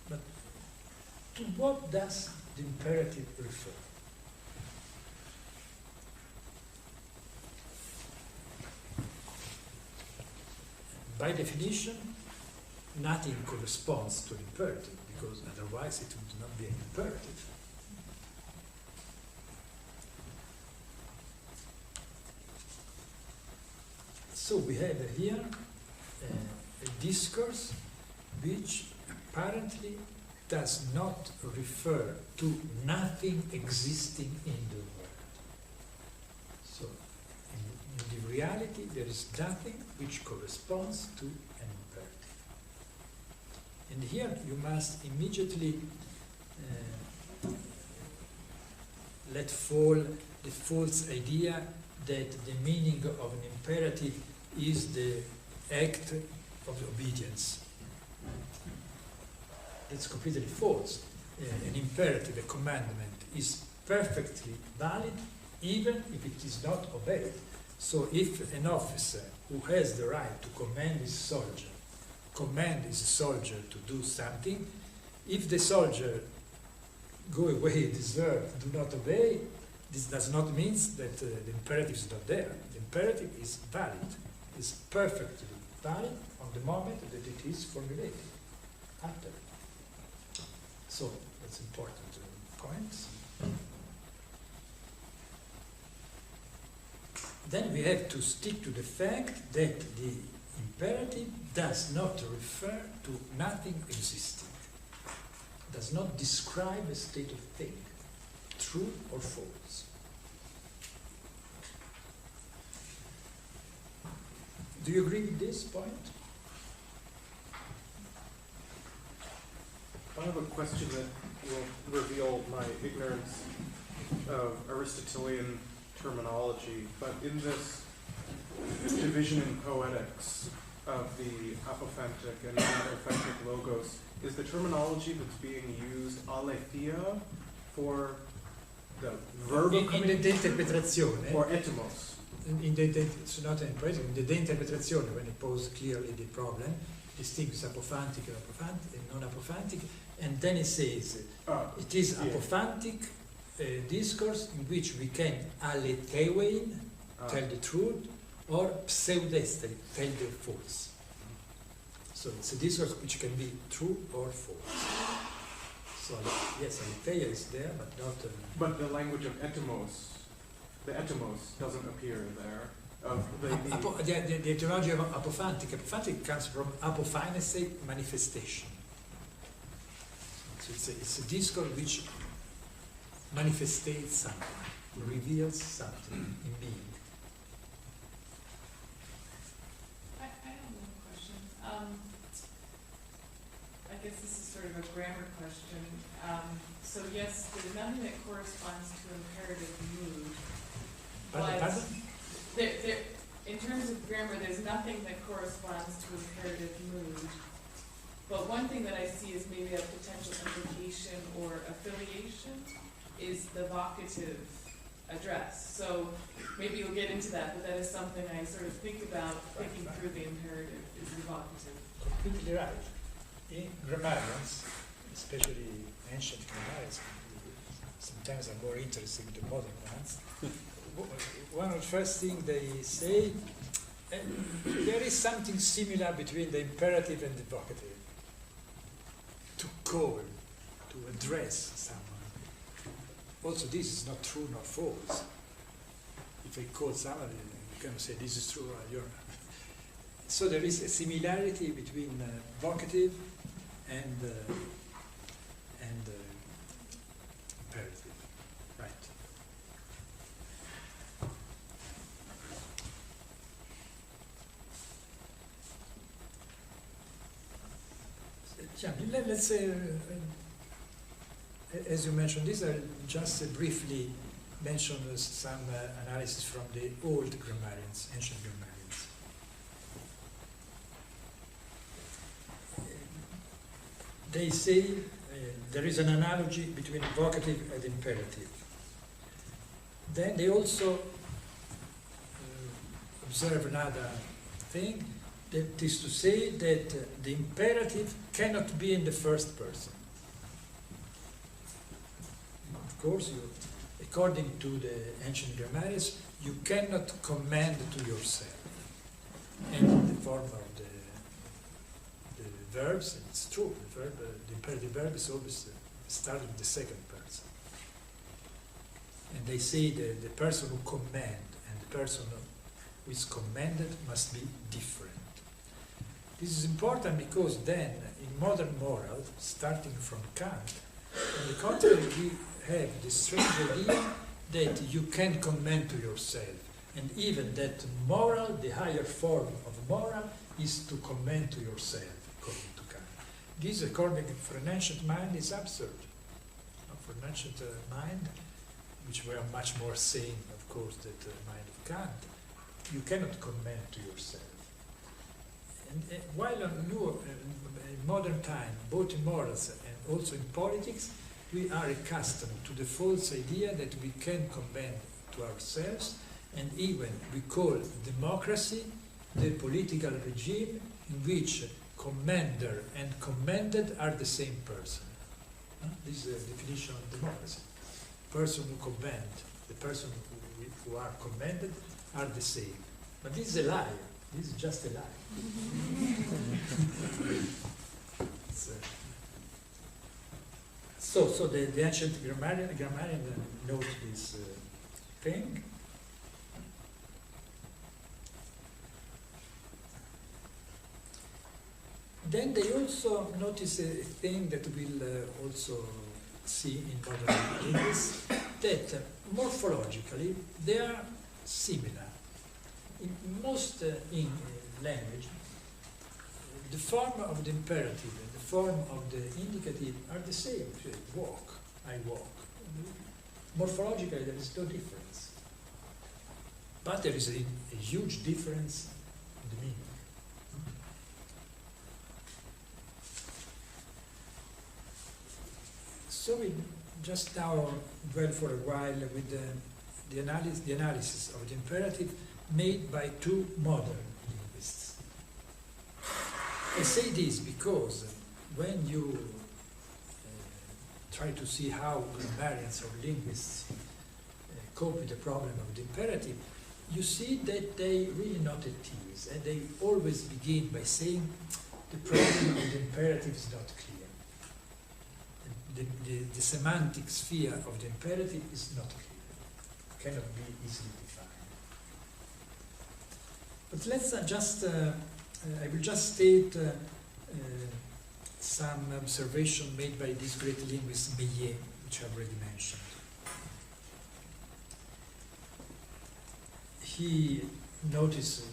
[SPEAKER 1] But to what does the imperative refer? By definition, nothing corresponds to an imperative, because otherwise it would not be an imperative. So we have here a discourse which apparently does not refer to nothing existing in the world. So in the reality there is nothing which corresponds to an imperative. And here you must immediately let fall the false idea that the meaning of an imperative is the act of obedience. It's completely false. An imperative, a commandment, is perfectly valid even if it is not obeyed. So if an officer who has the right to command his soldier to do something, if the soldier go away, desert, do not obey, this does not mean that the imperative is not there. The imperative is valid, is perfectly valid on the moment that it is formulated. After. So that's important point. Then we have to stick to the fact that the imperative does not refer to nothing existing, does not describe a state of thing, true or false. Do you agree with this point?
[SPEAKER 2] I have a question that will reveal my ignorance of Aristotelian terminology, but in this division in poetics of the apophantic and non-apophantic logos, is the terminology that's being used aletheia for the verb
[SPEAKER 1] in the interpretazione,
[SPEAKER 2] or etymos?
[SPEAKER 1] It's not an impression. In the interpretazione, when it poses clearly the problem, distinguishes apophantic and non-apophantic, and then it says it is apophantic discourse in which we can alethewein, tell the truth, or pseudesteri, tell the false. So it's a discourse which can be true or false. So yes, aletheia is there, but not.
[SPEAKER 2] But the language of etymos, the etymos doesn't appear there.
[SPEAKER 1] The etymology of apophantic comes from apophanese, manifestation. So it's a discourse which manifestates something, reveals something in being.
[SPEAKER 6] I have one question. I guess this is sort of a grammar question. So yes, there's nothing that corresponds to imperative mood.
[SPEAKER 1] Pardon?
[SPEAKER 6] In terms of grammar, there's nothing that corresponds to imperative mood. But one thing that I see is maybe a potential implication or affiliation is the vocative address. So maybe you'll get into that, but that is something I sort of think about, thinking through the imperative, is the vocative.
[SPEAKER 1] Completely right. In grammarians, especially ancient grammarians, sometimes are more interesting than modern ones. One of the first things they say, there is something similar between the imperative and the vocative. To call, to address someone. Also, this is not true nor false. If I call somebody, you can say this is true or you're not. So there is a similarity between vocative and imperative. Yeah, let's say, as you mentioned, these are just briefly mention some analysis from the old grammarians, ancient grammarians. They say there is an analogy between vocative and imperative. Then they also observe another thing, that is to say that the imperative cannot be in the first person. Of course, according to the ancient grammarians, you cannot command to yourself. And in the form of the verbs, it's true, the imperative verb is always started with the second person. And they say that the person who commands and the person who is commanded must be different. This is important because then, in modern moral, starting from Kant, on the contrary, we have the strange idea that you can command to yourself, and even that moral, the higher form of moral, is to command to yourself, according to Kant. This, according for an ancient mind, is absurd. For an ancient mind, which were much more sane, of course, than the mind of Kant, you cannot command to yourself. And while in modern time, both in morals and also in politics, we are accustomed to the false idea that we can command to ourselves, and even we call democracy the political regime in which commander and commanded are the same person. This is the definition of democracy. The person who commands, the person who are commanded are the same. But this is a lie. This is just a lie. So the ancient grammarian note this thing. Then they also notice a thing that we'll also see in modern linguists, that morphologically they are similar. In most in language, the form of the imperative and the form of the indicative are the same. Walk, I walk. Morphologically, there is no difference. But there is a huge difference in the meaning. So we just now dwell for a while with the analysis of the imperative made by two modern linguists. I say this because when you try to see how grammarians or linguists cope with the problem of the imperative, you see that they really not at ease, and they always begin by saying the problem of the imperative is not clear. The semantic sphere of the imperative is not clear, cannot be easily defined. But let's I will just state some observation made by this great linguist Michel, which I've already mentioned. He noticed,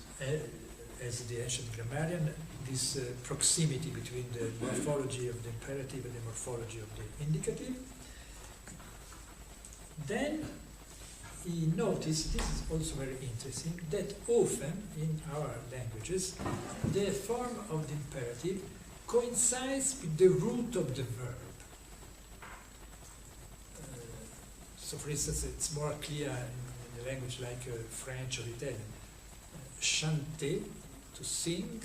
[SPEAKER 1] as the ancient grammarian, this proximity between the morphology of the imperative and the morphology of the indicative. Then he noticed, this is also very interesting, that often in our languages, the form of the imperative coincides with the root of the verb. So for instance, it's more clear in a language like French or Italian. Chanter, to sing,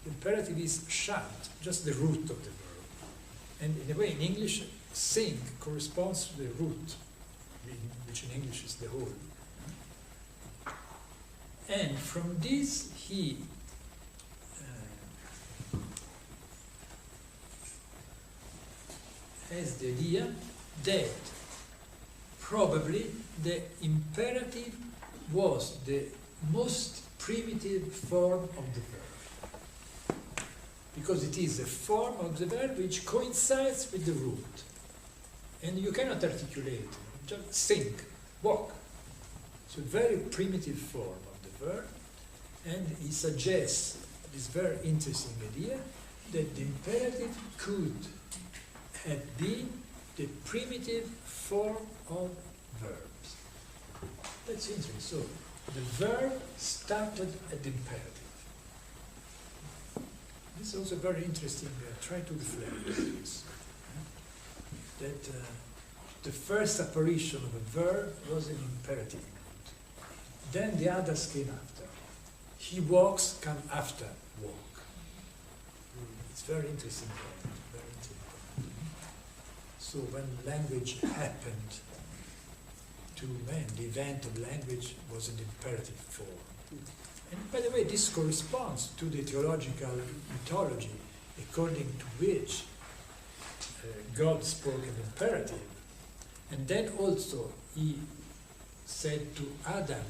[SPEAKER 1] the imperative is chant, just the root of the verb. And in a way, in English, sing corresponds to the root, which in English is the whole. And from this, he has the idea that probably the imperative was the most primitive form of the verb, because it is a form of the verb which coincides with the root, and you cannot articulate, just sing, walk. It's a very primitive form of the verb, and he suggests this very interesting idea that the imperative could have been the primitive form of verbs. That's interesting. So the verb started at the imperative. This is also very interesting. Try to reflect on this. That the first apparition of a verb was an imperative. Then the others came after. He walks come after walk. It's very interesting point. Very interesting point. So when language happened to man, the event of language was an imperative form. And by the way, this corresponds to the theological mythology, according to which God spoke an imperative. And then also he said to Adam,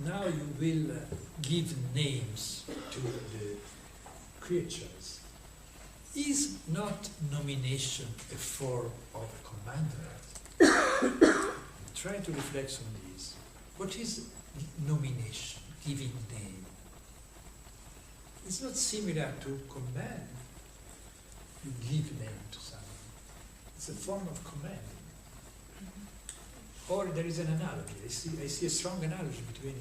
[SPEAKER 1] now you will give names to the creatures. Is not nomination a form of a commandment? Try to reflect on this. What is nomination, giving name? It's not similar to command. You give name to someone. It's a form of command. Or there is an analogy. I see a strong analogy between.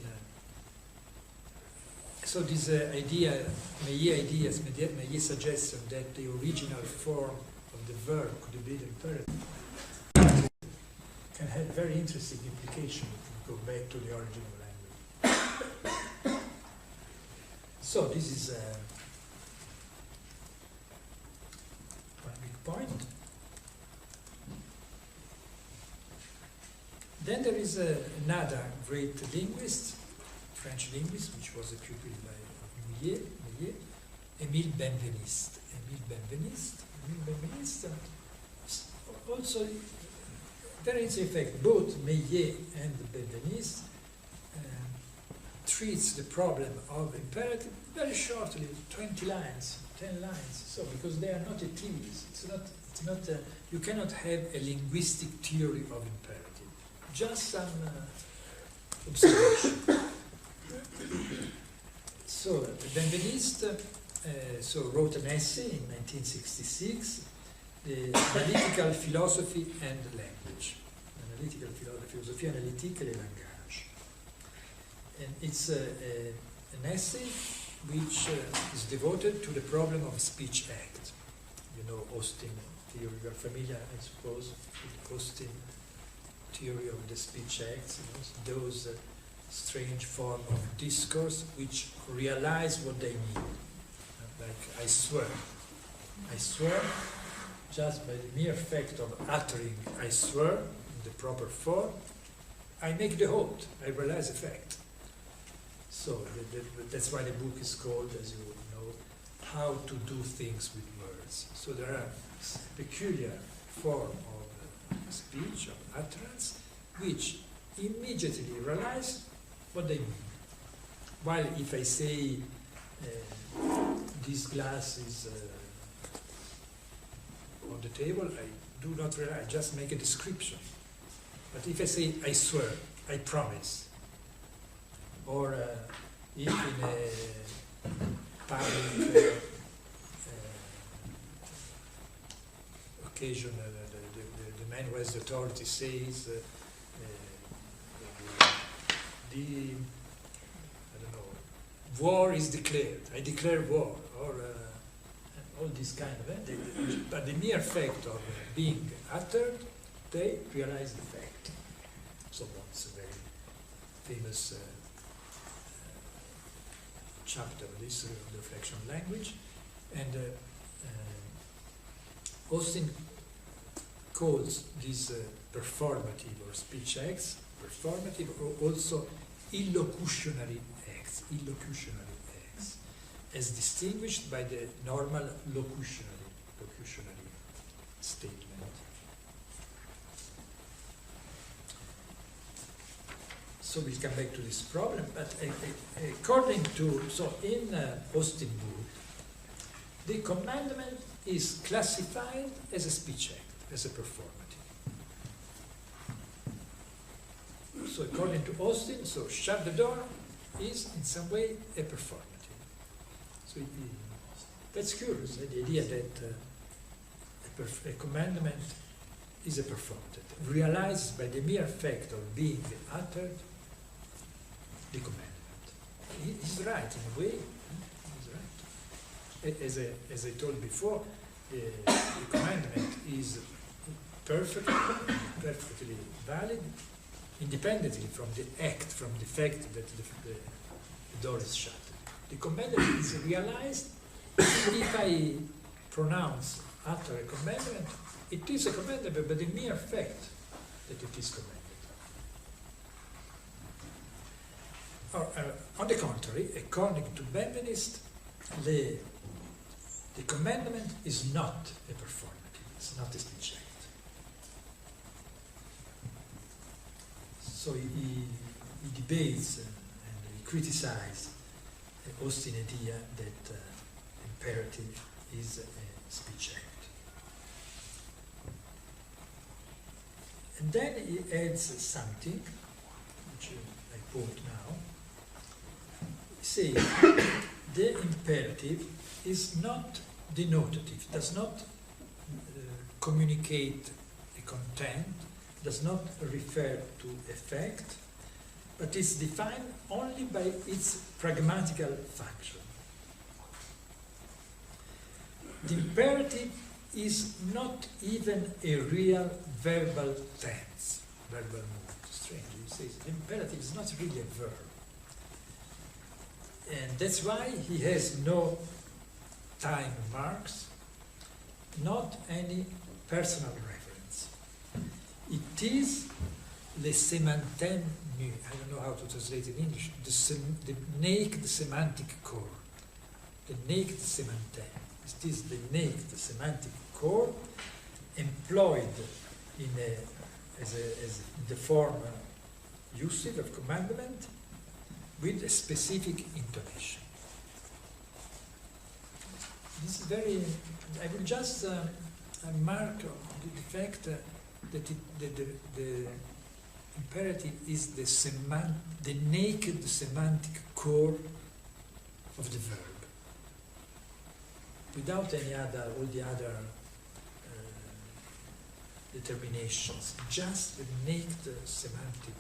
[SPEAKER 1] So this idea, Meillet suggestion that the original form of the verb could be the imperative can have very interesting implication if we go back to the origin of language. So this is one big point. Then there is another great linguist, French linguist, which was a pupil by Meillet, Émile Benveniste. Émile Benveniste also, there is in fact both Meillet and Benveniste treats the problem of imperative very shortly, 20 lines, 10 lines. So because they are not a thesis, it's not you cannot have a linguistic theory of imperative. Just some observation. So Benveniste wrote an essay in 1966, the Analytical Philosophy and Language. Analytical philosophy, philosophie analytique et le langage. And it's an essay which is devoted to the problem of speech act. You know, Austin theory, you are familiar, I suppose, with Austin theory of the speech acts, you know, those strange form of discourse which realize what they mean. Like, I swear, just by the mere fact of uttering I swear in the proper form, I make the oath, I realize the fact. So that's why the book is called, as you know, How to Do Things with Words. So there are peculiar form of speech, of utterance, which immediately realize what they mean. While if I say this glass is on the table, I do not realize, I just make a description. But if I say I swear, I promise, or if in a public occasion the man who has the authority says war is declared, I declare war, or all this kind of but the mere fact of being uttered, they realize the fact. So that's a very famous chapter of this the reflection on language, and Austin calls these performative or speech acts performative, or also illocutionary acts, as distinguished by the normal locutionary statement. So we'll come back to this problem, but according to, so in Austin book, the commandment is classified as a speech act, as a performative. So according to Austin, so shut the door is in some way a performative. So That's curious, the idea that a commandment is a performative, realized by the mere fact of being uttered, the commandment. He's right in a way. He's right. As I told before, the commandment is perfectly valid, independently from the act, from the fact that the door is shut. The commandment is realized if I pronounce, utter a commandment. It is a commandment, but the mere fact that it is commanded. On the contrary, according to Benveniste, the commandment is not a performative, it's not a speech act. So he debates and he criticizes Austin's idea that imperative is a speech act. And then he adds something, which I quote now. He says, the imperative is not denotative, does not communicate a content, does not refer to effect, but is defined only by its pragmatical function. The imperative is not even a real verbal tense, verbal mood. Strange, he says the imperative is not really a verb. And that's why he has no time marks, not any personal reference. It is le semanten nu, I don't know how to translate in English, the naked semantic core. The naked semanten. It is the naked semantic core employed in as the form usage of commandment with a specific intonation. This is very. I will just mark the fact that the imperative is the naked semantic core of the verb, without any other, all the other determinations, just the naked semantic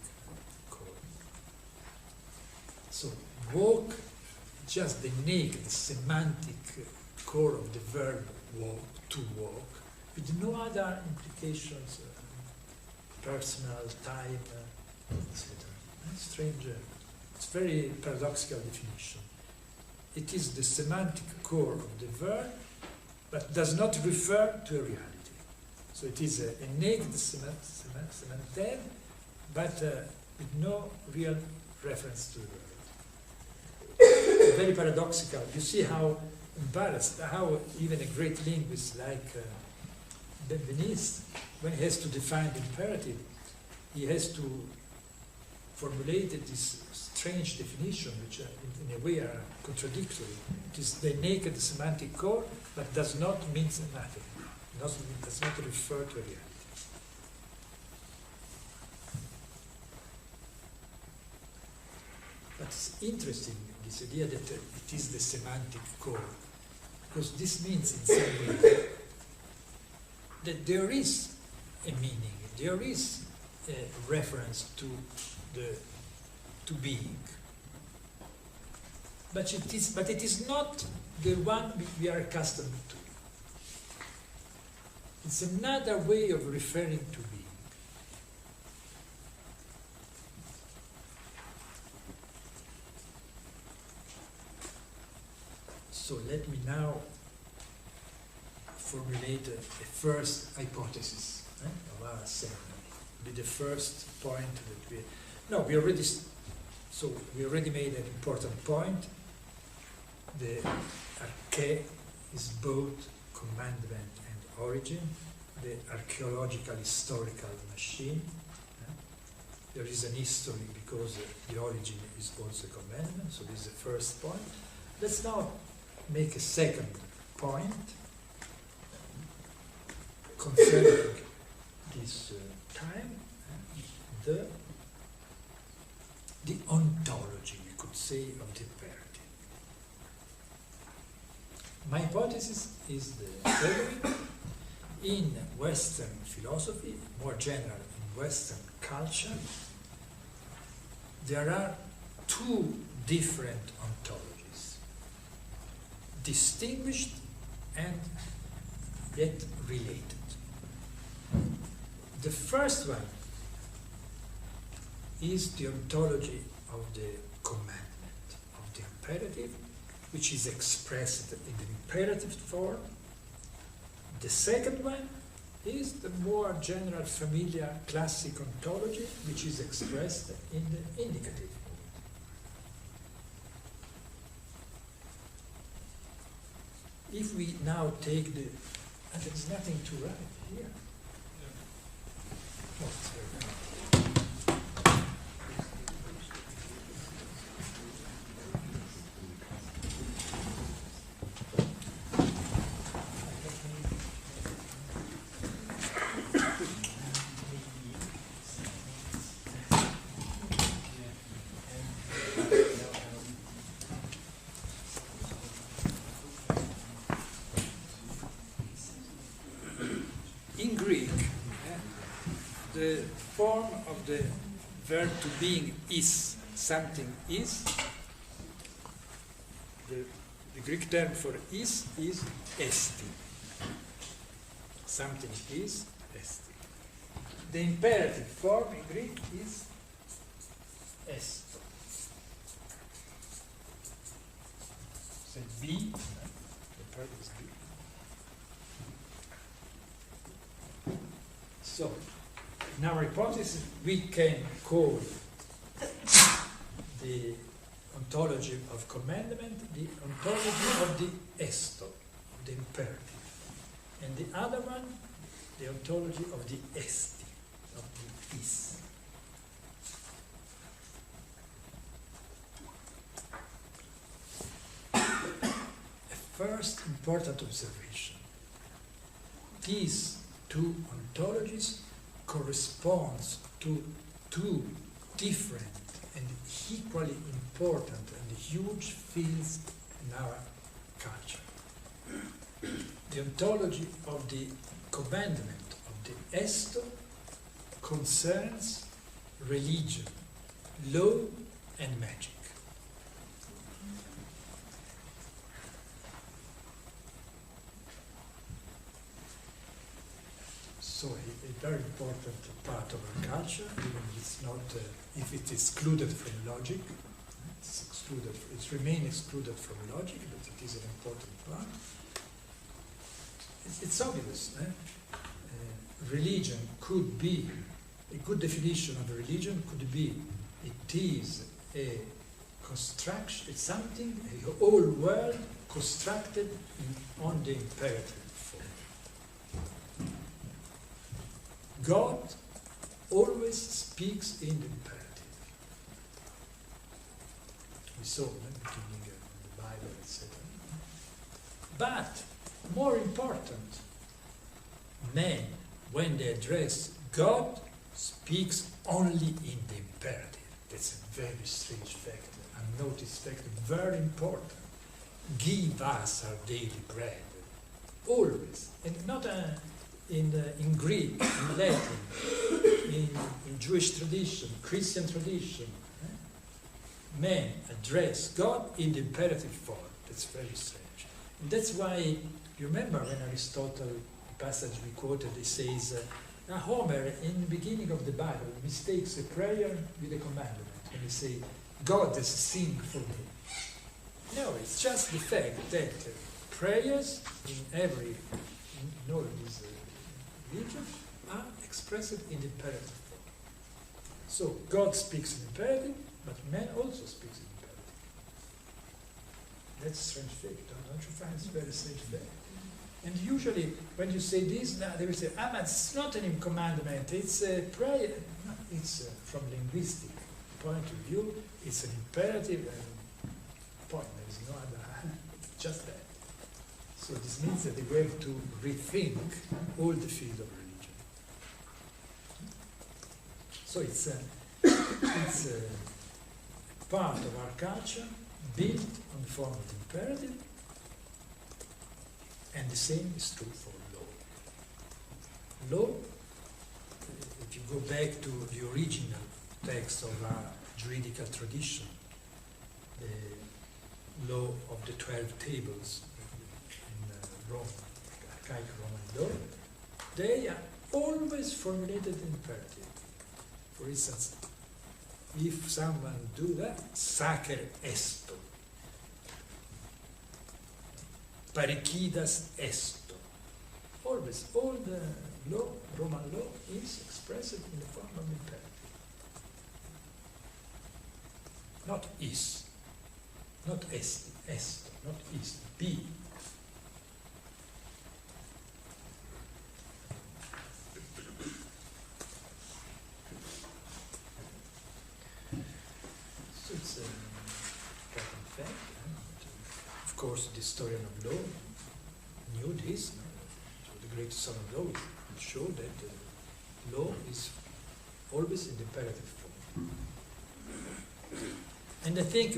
[SPEAKER 1] core. So walk, just the naked semantic core of the verb walk, to walk, with no other implications, personal, time, etc. Strange, it's very paradoxical definition. It is the semantic core of the verb, but does not refer to a reality. So it is a naked semanten, but with no real reference to the verb. Very paradoxical. You see how embarrassed, how even a great linguist like Benveniste, when he has to define the imperative, he has to formulate this strange definition, which in a way are contradictory. It is the naked semantic core, but does not mean nothing. Does not refer to a reality. But it's interesting, this idea that it is the semantic core, because this means in some way that there is a meaning, there is a reference to being. But it is not the one we are accustomed to. It's another way of referring to being. So let me now formulate a first hypothesis of our ceremony. Be the first point that we already made an important point. The arche is both commandment and origin, the archaeological historical machine. There is an history because the origin is also a commandment, so this is the first point. Let's now make a second point concerning this time, the ontology, we could say, of the imperative. My hypothesis is the following. In Western philosophy, more general in Western culture, there are two different ontologies, distinguished and yet related. The first one is the ontology of the commandment, of the imperative, which is expressed in the imperative form. The second one is the more general, familiar, classic ontology, which is expressed in the indicative form. If we now take the, and there's nothing to write here. Oh, it's very good. In Greek, the form of the verb to being is, something is. The Greek term for is esti. Something is esti. The imperative form in Greek is esto. Say be, the verb is be. So, in our hypothesis, we can call the ontology of commandment the ontology of the esto, of the imperative. And the other one, the ontology of the esti, of the is. A first important observation. These two ontologies corresponds to two different and equally important and huge fields in our culture. The ontology of the commandment of the esto concerns religion, law, and magic. So a very important part of our culture, even if it's not, if it's excluded from logic, it's excluded, it's remain excluded from logic, but it is an important part. It's obvious. Religion could be, a good definition of religion could be, it is a construction, it's something, a whole world constructed on the imperative. God always speaks in the imperative. We saw in the beginning of the Bible, etc. But, more important, men, when they address God, speaks only in the imperative. That's a very strange fact, unnoticed fact, very important. Give us our daily bread. Always. And not in Greek, in Latin, in Jewish tradition, Christian tradition, men address God in the imperative form. That's very strange. And that's why, you remember when Aristotle, the passage we quoted, he says, Homer, in the beginning of the Bible, mistakes a prayer with a commandment. When he say, God has sinned for me. No, it's just the fact that prayers in all these religions are expressed in the imperative form. So God speaks in imperative, but man also speaks in imperative. That's a strange thing, don't you find it's a very strange thing? And usually when you say this, they will say, but it's not a commandment, it's a prayer. No, it's from linguistic point of view, it's an imperative and point. There is no other, just that. So this means that we have to rethink all the field of religion. So it's a part of our culture built on the form of the imperative, And the same is true for law. Law, if you go back to the original text of our juridical tradition, the law of the 12 tables in Rome, archaic Roman law, they are always formulated in imperative. For instance, if someone do that, sacer esto, parecidas esto. Always, all the law, Roman law, is expressed in the form of imperative. Not is, not est, esto, not is, be. So it's an important fact. Of course, the historian of law knew this. So the great son of law would show that law is always in the imperative form. And I think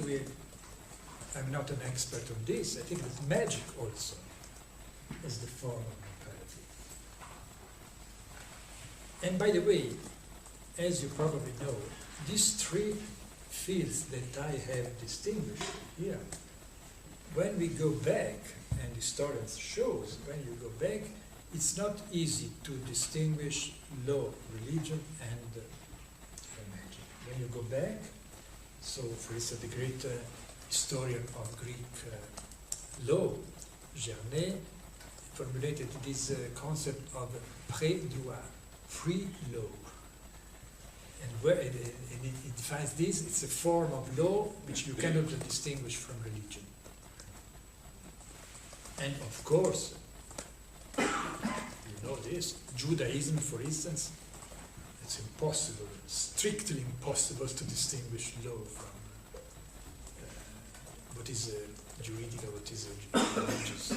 [SPEAKER 1] I'm not an expert on this, I think that magic also is the form of imperative. And by the way, as you probably know, these three fields that I have distinguished here, when we go back, and historians shows, when you go back, it's not easy to distinguish law, religion, and magic. When you go back, so for instance, the great historian of Greek law, Jacques, formulated this concept of pré-droit, free law. And where it defines this, it's a form of law which you cannot distinguish from religion. And of course, you know this, Judaism, for instance, it's impossible, strictly impossible to distinguish law from what is juridical, what is religious.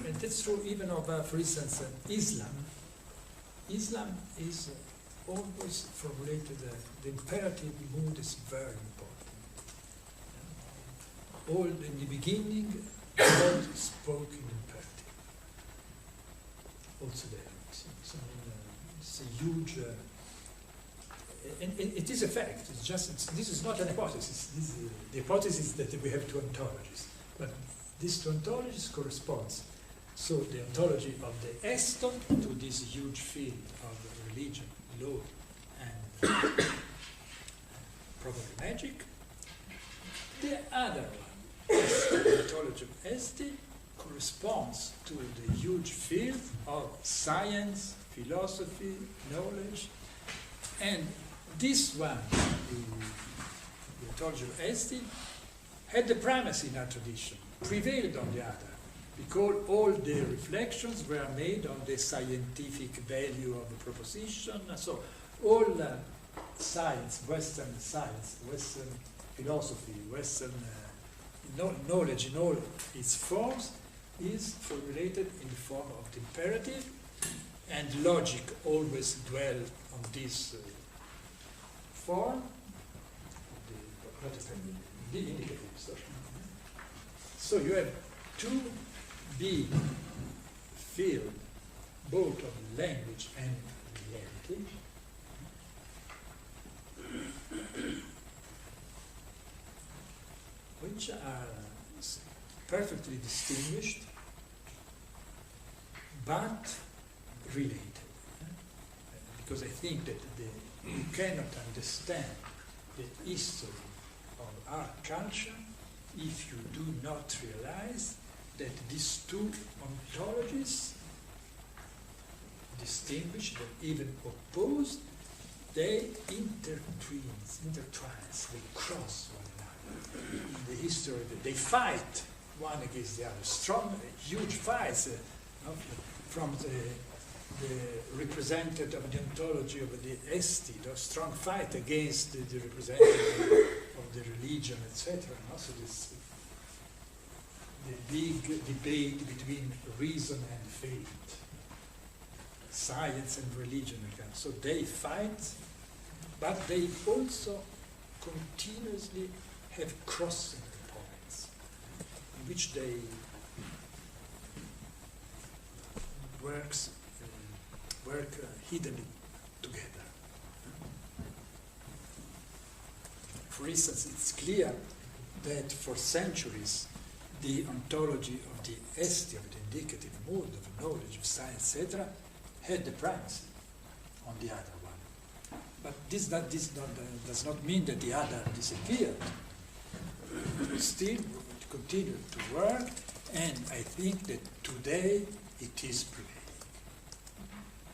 [SPEAKER 1] And that's true even of, for instance, Islam. Islam is always formulated, the imperative mood is very important. All in the beginning, God spoke in imperative. Also there. So, it's a huge, and it is a fact. It's just, this is not an hypothesis. This is, the hypothesis is that we have two ontologies. But these two ontologies corresponds. So the ontology of the Eston to this huge field of religion, law, and probably magic. The other one, the ontology of Esti, corresponds to the huge field of science, philosophy, knowledge, and this one, the ontology of Esti, had the primacy in our tradition, prevailed on the other, because all the reflections were made on the scientific value of the proposition. So all science, Western philosophy, Western knowledge in all its forms is formulated in the form of the imperative, and logic always dwell on this form, the indicative. So you have two big fields, both of language and reality, which are perfectly distinguished but related. Because I think that you cannot understand the history of our culture if you do not realize that these two ontologies, distinguished but even opposed, they intertwine, they cross one another. The history, they fight one against the other, strong, huge fights from the representative of the ontology of the Esti, the strong fight against the representative of the religion, etc. And also this, the big debate between reason and faith, science and religion. So they fight, but they also continuously have crossing points. in which they work hidden together. For instance, it's clear that for centuries the ontology of the esti, of the indicative mood, of knowledge, of science, etc., had the primacy on the other one. But this does not mean that the other disappeared. It still continued to work, and I think that today it is prevailing.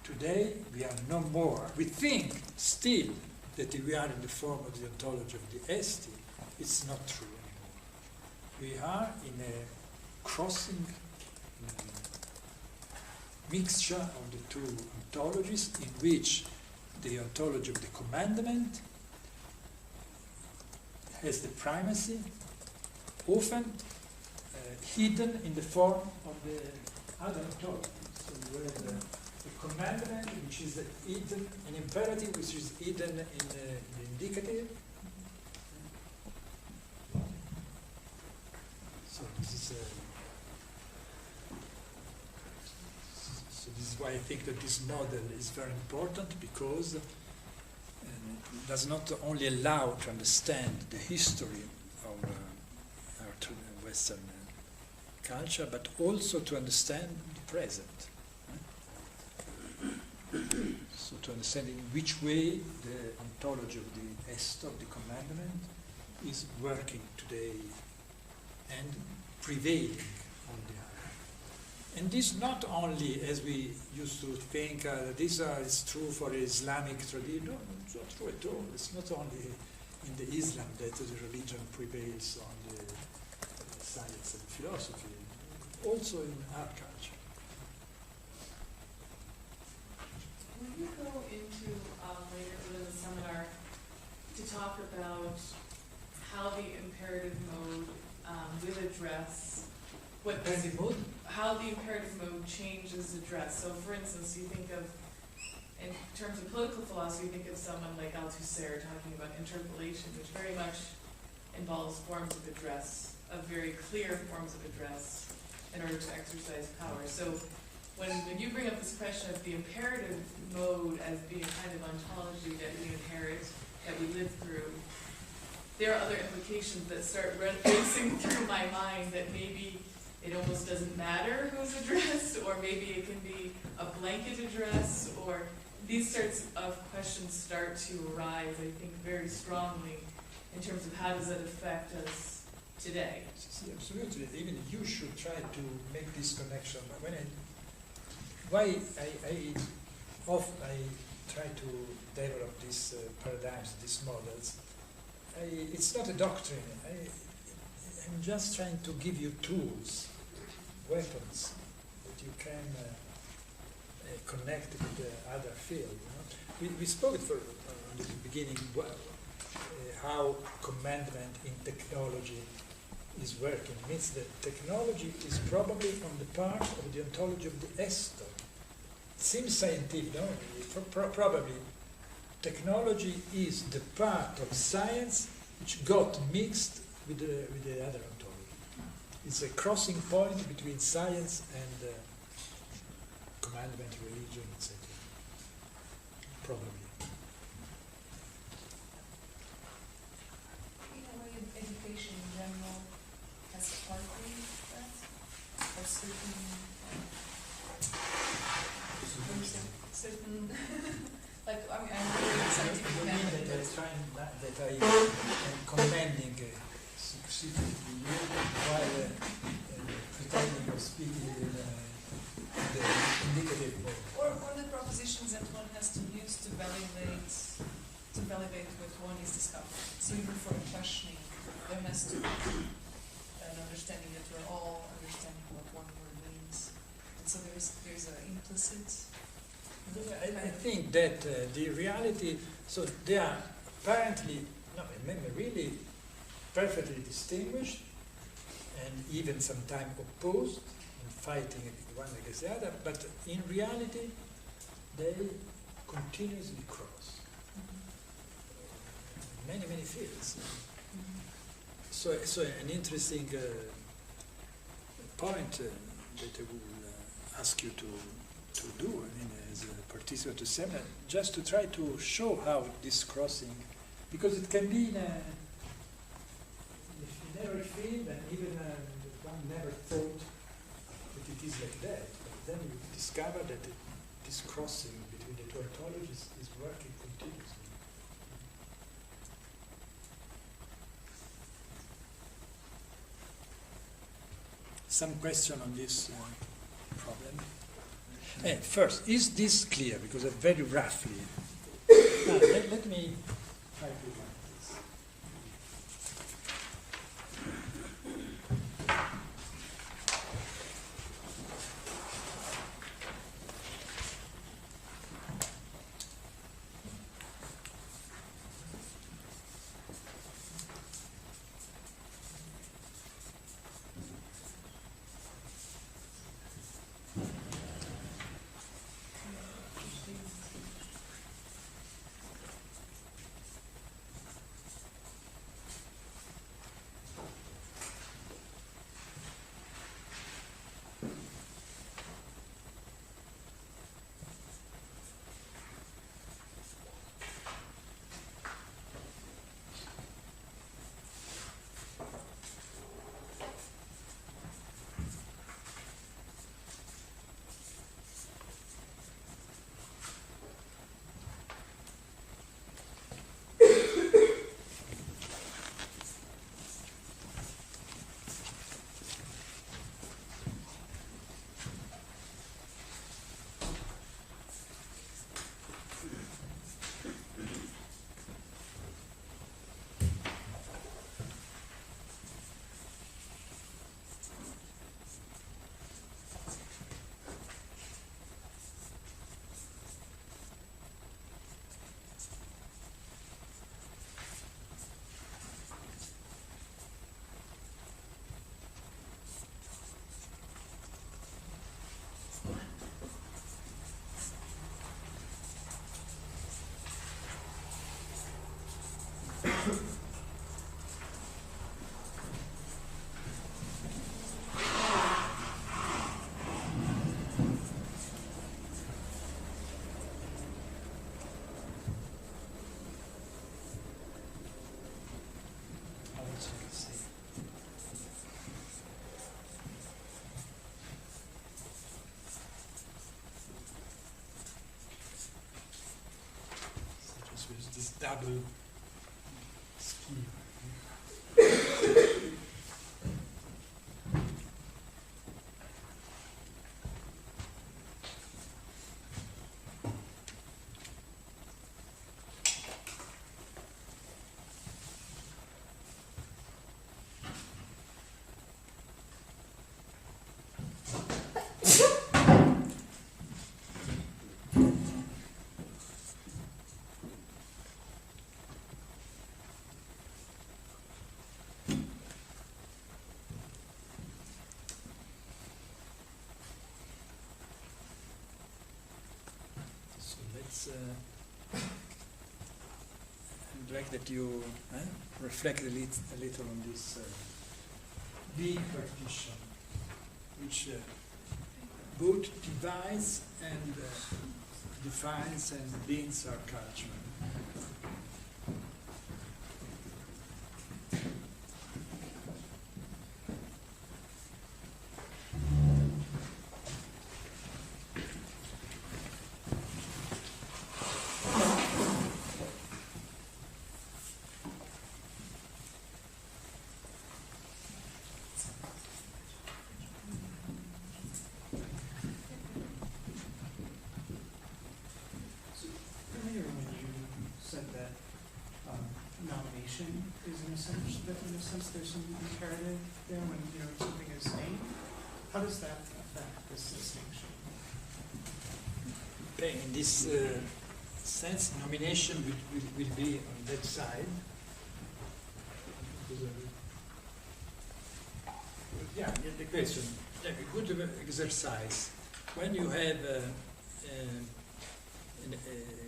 [SPEAKER 1] Today we are no more. We think still that we are in the form of the ontology of the esti. It's not true anymore. We are in a crossing mixture of the two ontologies, in which the ontology of the commandment has the primacy, often hidden in the form of the other ontology. So you have the commandment, which is hidden, an imperative which is hidden in the indicative. So this is this is why I think that this model is very important, because it does not only allow to understand the history of our Western culture, but also to understand the present. So to understand in which way the ontology of the est, of the commandment, is working today and prevailing on the other. And this not only, as we used to think, this is true for Islamic tradition. No, it's not true at all. It's not only in the Islam that the religion prevails on the science and philosophy, also in our culture.
[SPEAKER 6] Will you go into later within the seminar to talk about how the imperative mode will address what how the imperative mode changes address? So, for instance, you think of, in terms of political philosophy, you think of someone like Althusser talking about interpellation, which very much involves forms of address, of very clear forms of address, in order to exercise power. So, when you bring up this question of the imperative mode as being a kind of ontology that we inherit, that we live through, there are other implications that start racing through my mind, that maybe it almost doesn't matter who's addressed, or maybe it can be a blanket address, or these sorts of questions start to arise, I think, very strongly in terms of how does it affect us today.
[SPEAKER 1] Absolutely. Even you should try to make this connection. Why I try to develop these paradigms, these models. It's not a doctrine. I'm just trying to give you tools, weapons that you can connect with the other field. You know? We spoke at the beginning how commandment in technology is working. It means that technology is probably on the part of the ontology of the est. It seems scientific, no? Probably technology is the part of science which got mixed with the other ontology. It's a crossing point between science and commandment, religion, etc. Probably.
[SPEAKER 10] In a way, education in general has partly that, or certain like, I mean, I'm very scientific method.
[SPEAKER 1] That I am commending successively while pretending of speaking in the indicative mode.
[SPEAKER 10] Or the propositions that one has to use to validate what one is discovering. So even for questioning, there has to be an understanding that we're all understanding what one word means. And so there's an implicit.
[SPEAKER 1] I think that the reality, so they are apparently, really perfectly distinguished and even sometimes opposed and fighting one against the other, but in reality they continuously cross many fields. So an interesting point that I will ask you to do, I mean, as a participant to seminar, just to try to show how this crossing, because it can be in every field, and even one never thought that it is like that. But then you discover that this crossing between the two ontologies is working continuously. Some question on this problem? First, is this clear? Because very roughly. Let me try to write this. This double scheme. I'd like that you reflect a little on this being partition, which both divides and defines and binds our culture.
[SPEAKER 11] There's some imperative there when something is named. How does that affect this distinction?
[SPEAKER 1] In this sense, nomination will be on that side. Yeah, the question, a good exercise. When you have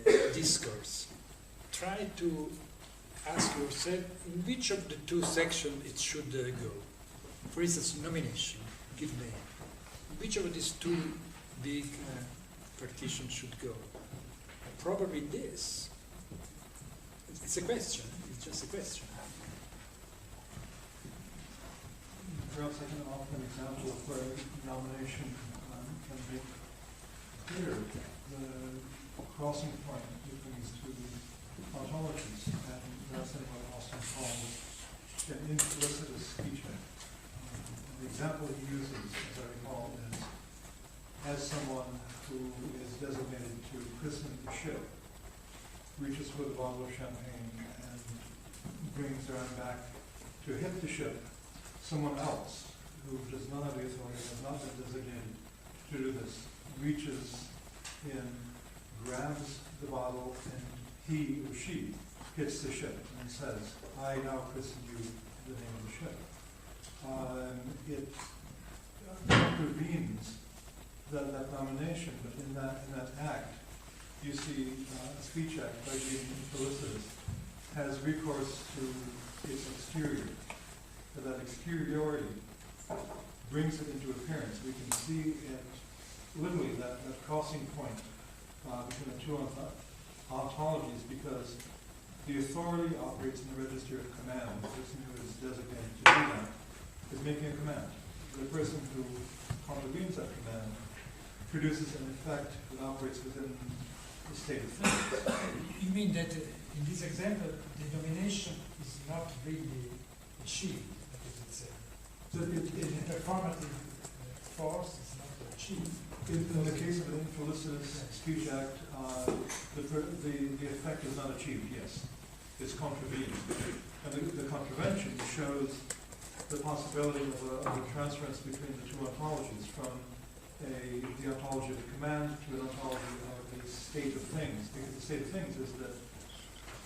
[SPEAKER 1] a discourse, try to ask yourself in which of the two sections it should go. For instance, nomination. give name. Which of these two big partitions should go? Probably this. It's a question. It's just a question.
[SPEAKER 3] Perhaps I can offer an example of where nomination can make clear the crossing point between these two ontologies, and that's what Austin calls an infelicitous speeching. The example he uses, as I recall, is as someone who is designated to christen the ship reaches for the bottle of champagne and brings their arm back to hit the ship, someone else who does not have the authority, has not been designated to do this, reaches in, grabs the bottle, and he or she hits the ship and says, I now christen you in the name of the ship. It contravenes that nomination, but in that act, you see a speech act by being infelicitous has recourse to its exterior. That exteriority brings it into appearance. We can see it literally, that crossing point between the two ontologies, because the authority operates in the register of command. The person who is designated to do that is making a command. The person who contravenes that command produces an effect that operates within the state of things.
[SPEAKER 1] You mean that in this example, the domination is not really achieved? So the performative force is not achieved.
[SPEAKER 3] In the case of an infelicitous speech act, the effect is not achieved, yes. It's contravened. And the contravention shows the possibility of a transference between the two ontologies, from the ontology of command to an ontology of a state of things, because the state of things is that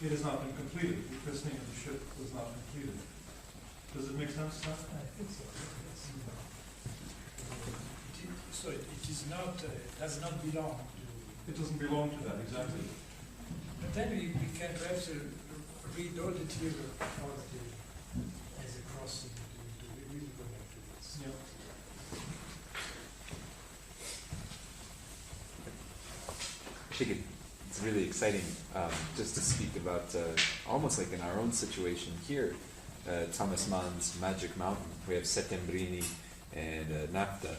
[SPEAKER 3] it has not been completed. The christening of the ship was not completed. Does it make sense, sir?
[SPEAKER 1] I think so. Yes. So it is not, does not belong to...
[SPEAKER 3] It doesn't belong to that, exactly.
[SPEAKER 1] But then we can perhaps read all the theory of authority as a crossing. We will go back to this.
[SPEAKER 3] Yep.
[SPEAKER 4] I think it's really exciting just to speak about, almost like in our own situation here, Thomas Mann's Magic Mountain. We have Settembrini and Napta,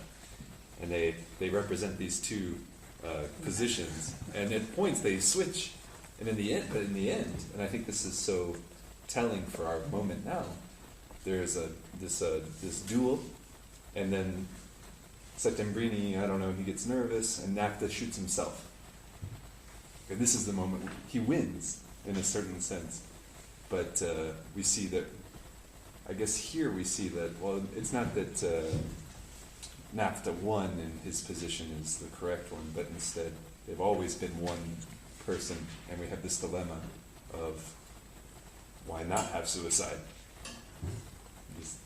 [SPEAKER 4] and they represent these two positions, and at points they switch, and in the end, and I think this is so telling for our moment now. There's this duel, and then Settembrini, I don't know, he gets nervous, and Napta shoots himself. And this is the moment he wins in a certain sense, but we see that. I guess here we see that, well, it's not that Napta won and his position is the correct one, but instead they've always been one person, and we have this dilemma of why not have suicide? It's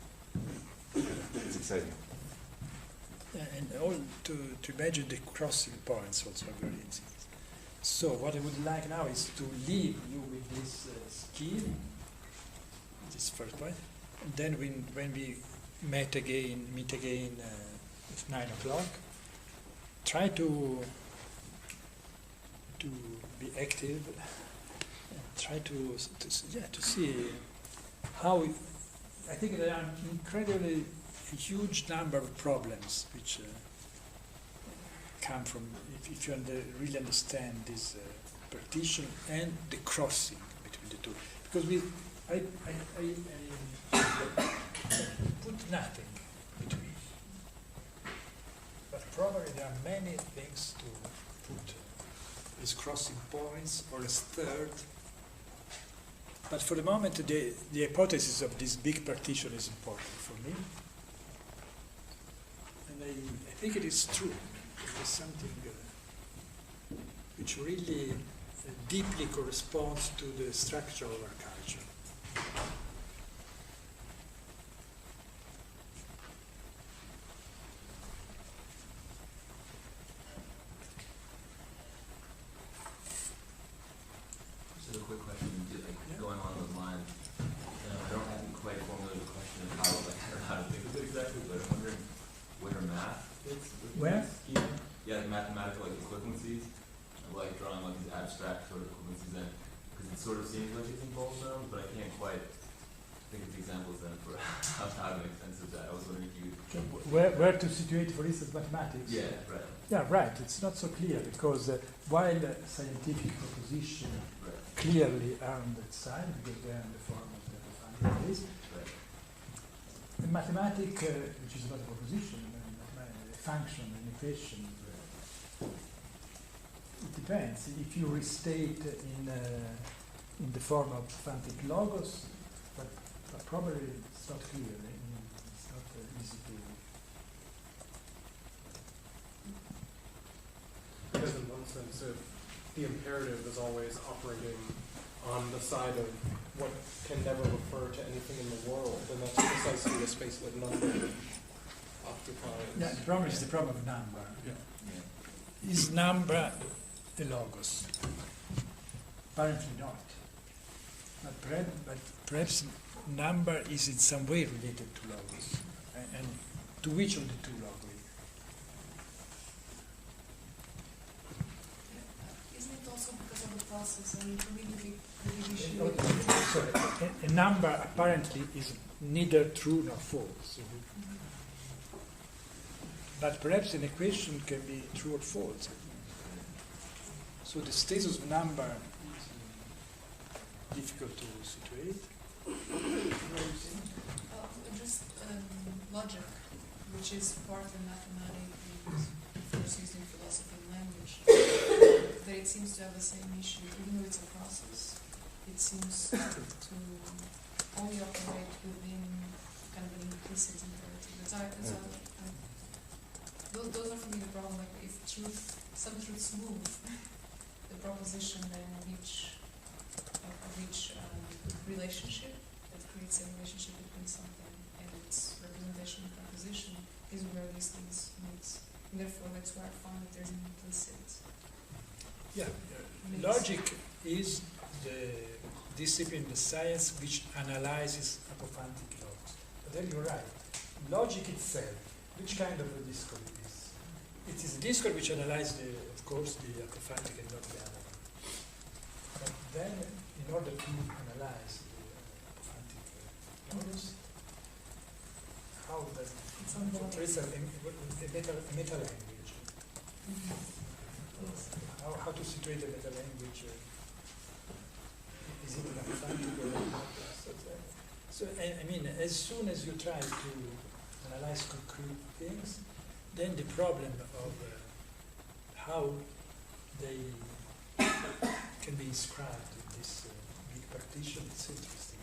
[SPEAKER 4] exciting.
[SPEAKER 1] Yeah, and all to imagine the crossing points also are very easy. So what I would like now is to leave you with this skill, this first point. And then when we meet again at 9 o'clock, try to be active and try to see how I think there are incredibly huge number of problems which come from if you really understand this partition and the crossing between the two, because I put nothing between, but probably there are many things to put as crossing points or as third. But for the moment, the hypothesis of this big partition is important for me, and I think it is true. It is something which really deeply corresponds to the structure of our culture.
[SPEAKER 12] Just a quick question, going along those lines. I don't have quite formulated the question of how, I don't know how to think of it exactly, but I'm wondering math fits with
[SPEAKER 1] Where?
[SPEAKER 12] this schema. Yeah, like mathematical like equivalencies, like drawing like these abstract sort of equivalencies in, because it sort of seems like it's in both terms, but I can't quite think of the examples then for how to make sense of that. I was wondering if you
[SPEAKER 1] Where to situate, for instance, mathematics?
[SPEAKER 12] Yeah, right.
[SPEAKER 1] Yeah, right. It's not so clear because while scientific proposition
[SPEAKER 12] Right.
[SPEAKER 1] clearly are on that side because they are in the form of the apophantic case,
[SPEAKER 12] Right.
[SPEAKER 1] the mathematic, which is not a proposition, a function, an equation, it depends. If you restate in the form of apophantic logos, but probably it's not clear. It's not easy to.
[SPEAKER 2] Because in one sense, if the imperative is always operating on the side of what can never refer to anything in the world, then that's precisely the space that number occupies.
[SPEAKER 1] Yeah, the problem is the problem of number.
[SPEAKER 12] Yeah.
[SPEAKER 1] Is number a logos? Apparently not. But perhaps number is in some way related to logos. And to which of the two logos?
[SPEAKER 10] Isn't it also because of the process? I mean, for me, the issue.
[SPEAKER 1] Sorry, a number apparently is neither true nor false. But perhaps an equation can be true or false. So the status of number is difficult to situate.
[SPEAKER 10] Just logic, which is part of mathematics, first used in philosophy and language, that it seems to have the same issue, even though it's a process. It seems to only operate within kind of an implicit imperative. Those are for me the problem. Like if some truths move, the proposition then of each relationship that creates a relationship between something and its representation of proposition is where these things mix. And therefore, that's where I find that there's an implicit.
[SPEAKER 1] Yeah, logic is the discipline, the science which analyzes apophantic laws. But then you're right. Logic itself, which kind of a discourse it is? It is a discourse which analyzes, of course, the apophantic and not the other. But then, in order to analyze the apophantic laws, how does it?
[SPEAKER 10] It's on the
[SPEAKER 1] It's a meta language. How to situate a meta language? Is it an apophantic or not? So I mean, as soon as you try to analyze concrete things, then the problem of how they can be inscribed in this big partition is interesting.